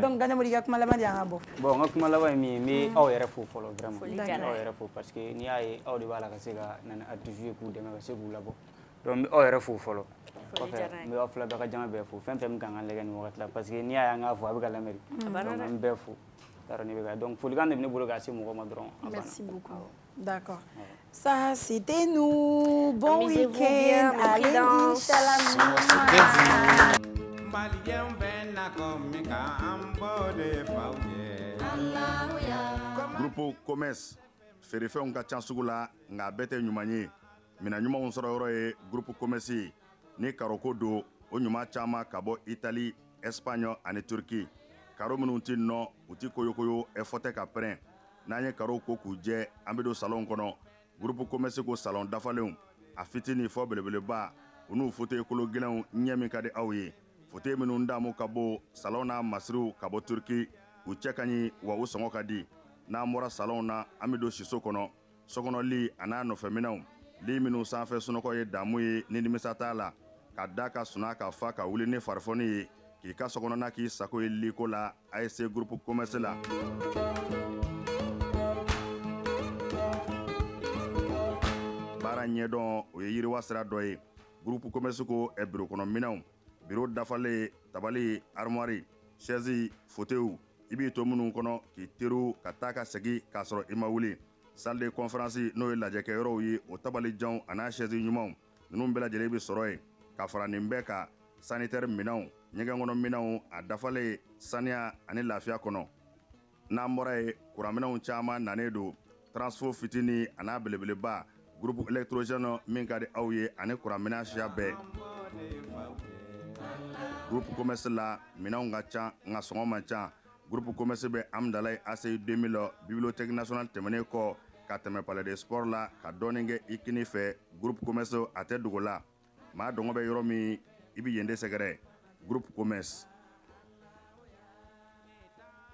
Donc gana mori ka kuma laban di an ka bɔ. Bon n ka kuma laban ye min ye n bɛ aw yɛrɛ fo fɔlɔ vraiment Foli diyara n ye. aw yɛrɛ fo parce que n'i y'a ye aw de b'a la ka se ka na ni artistes ye k'u dɛmɛ ka se k'u labɔ donc n bɛ aw yɛrɛ fo fɔlɔ Foli diyara n n ye. bɛ aw fila bɛɛ ka jama bɛɛ fo fɛn fɛn min kan ka lajɛ nin wagati la parce que n'i y'a ye an k'a fɔ a bɛ ka lamɛn de banna donc dɛ. n bɛɛ fo t'a dɔn ne bɛ ka donc folikan de bɛ ne bolo k'a se mɔgɔw ma dɔrɔn a banna. Merci beaucoup. D'accord. Ça, c'était nous. Bon Amusez-vous week-end. bien, mes Allez, pridances. Inch'Allah. Malien ben na komi ka ambo de fauye. Groupe commerce feerefɛnw ka ca sugu la nka a bɛɛ tɛ ɲuman ye mina ɲumanw sɔrɔ yɔrɔ ye groupe commerce ye ni karoko don o ɲuman caman ka bɔ Italie, Espagne ani Turki. Karo minnu tɛ nɔ u tɛ koyokoyo ɛfɔ tɛ ka pɛrɛn n'an ye karo ko k'u jɛ an bɛ don salon kɔnɔ groupe commerce ko salon dafalenw a fitini fɔ belebeleba u n'u fauteuil kolo gɛlɛnw ɲɛ min ka di aw ye fauteuil minnu damu ka bɔ salon na masiriw ka bɔ Turki u cɛ ka ɲi wa u sɔngɔ ka di n'an bɔra salon na an bɛ don siso kɔnɔ sokɔnɔli a n'a nɔfɛminɛnw li minnu sanfɛ sunɔgɔ ye damu ye ni nimisa t'a la ka da ka suna ka fa ka wuli ni farifoni ye k'i ka sokɔnɔna k'i sago ye liko la ASC groupe commerce la. baara ɲɛdɔn o ye yiriwa sira dɔ ye groupe commerce ko biro kɔnɔ minɛnw biro dafalen tabali armoire chaise fauteuil i b'i to minnu kɔnɔ k'i teriw ka taa ka segi k'a sɔrɔ i ma wuli salle de conférence n'o ye lajɛkɛyɔrɔw ye o tabalijanw a n'a chaise ɲumanw ninnu bɛɛ lajɛlen bɛ sɔrɔ yen ka fara nin bɛɛ kan sanitaire minɛnw ɲɛgɛn kɔnɔ minɛnw a dafalen saniya ani lafiya kɔnɔ n'an bɔra ye kuranminɛnw caman nanen don transfo fitini a n'a belebeleba groupe électrogène min ka di aw ye ani kuranminɛn siya bɛɛ groupe commerce la minɛnw ka ca nka sɔngɔ man ca groupe commerce bɛ Amdalaye ACI 2000 bibliothèque nationale tɛmɛnen kɔ ka tɛmɛ palais de sport la ka dɔɔnin kɛ i kini fɛ groupe commerce a tɛ dogo la maa dɔngɔ bɛ yɔrɔ min i bɛ yen de sɛgɛrɛ groupe commerce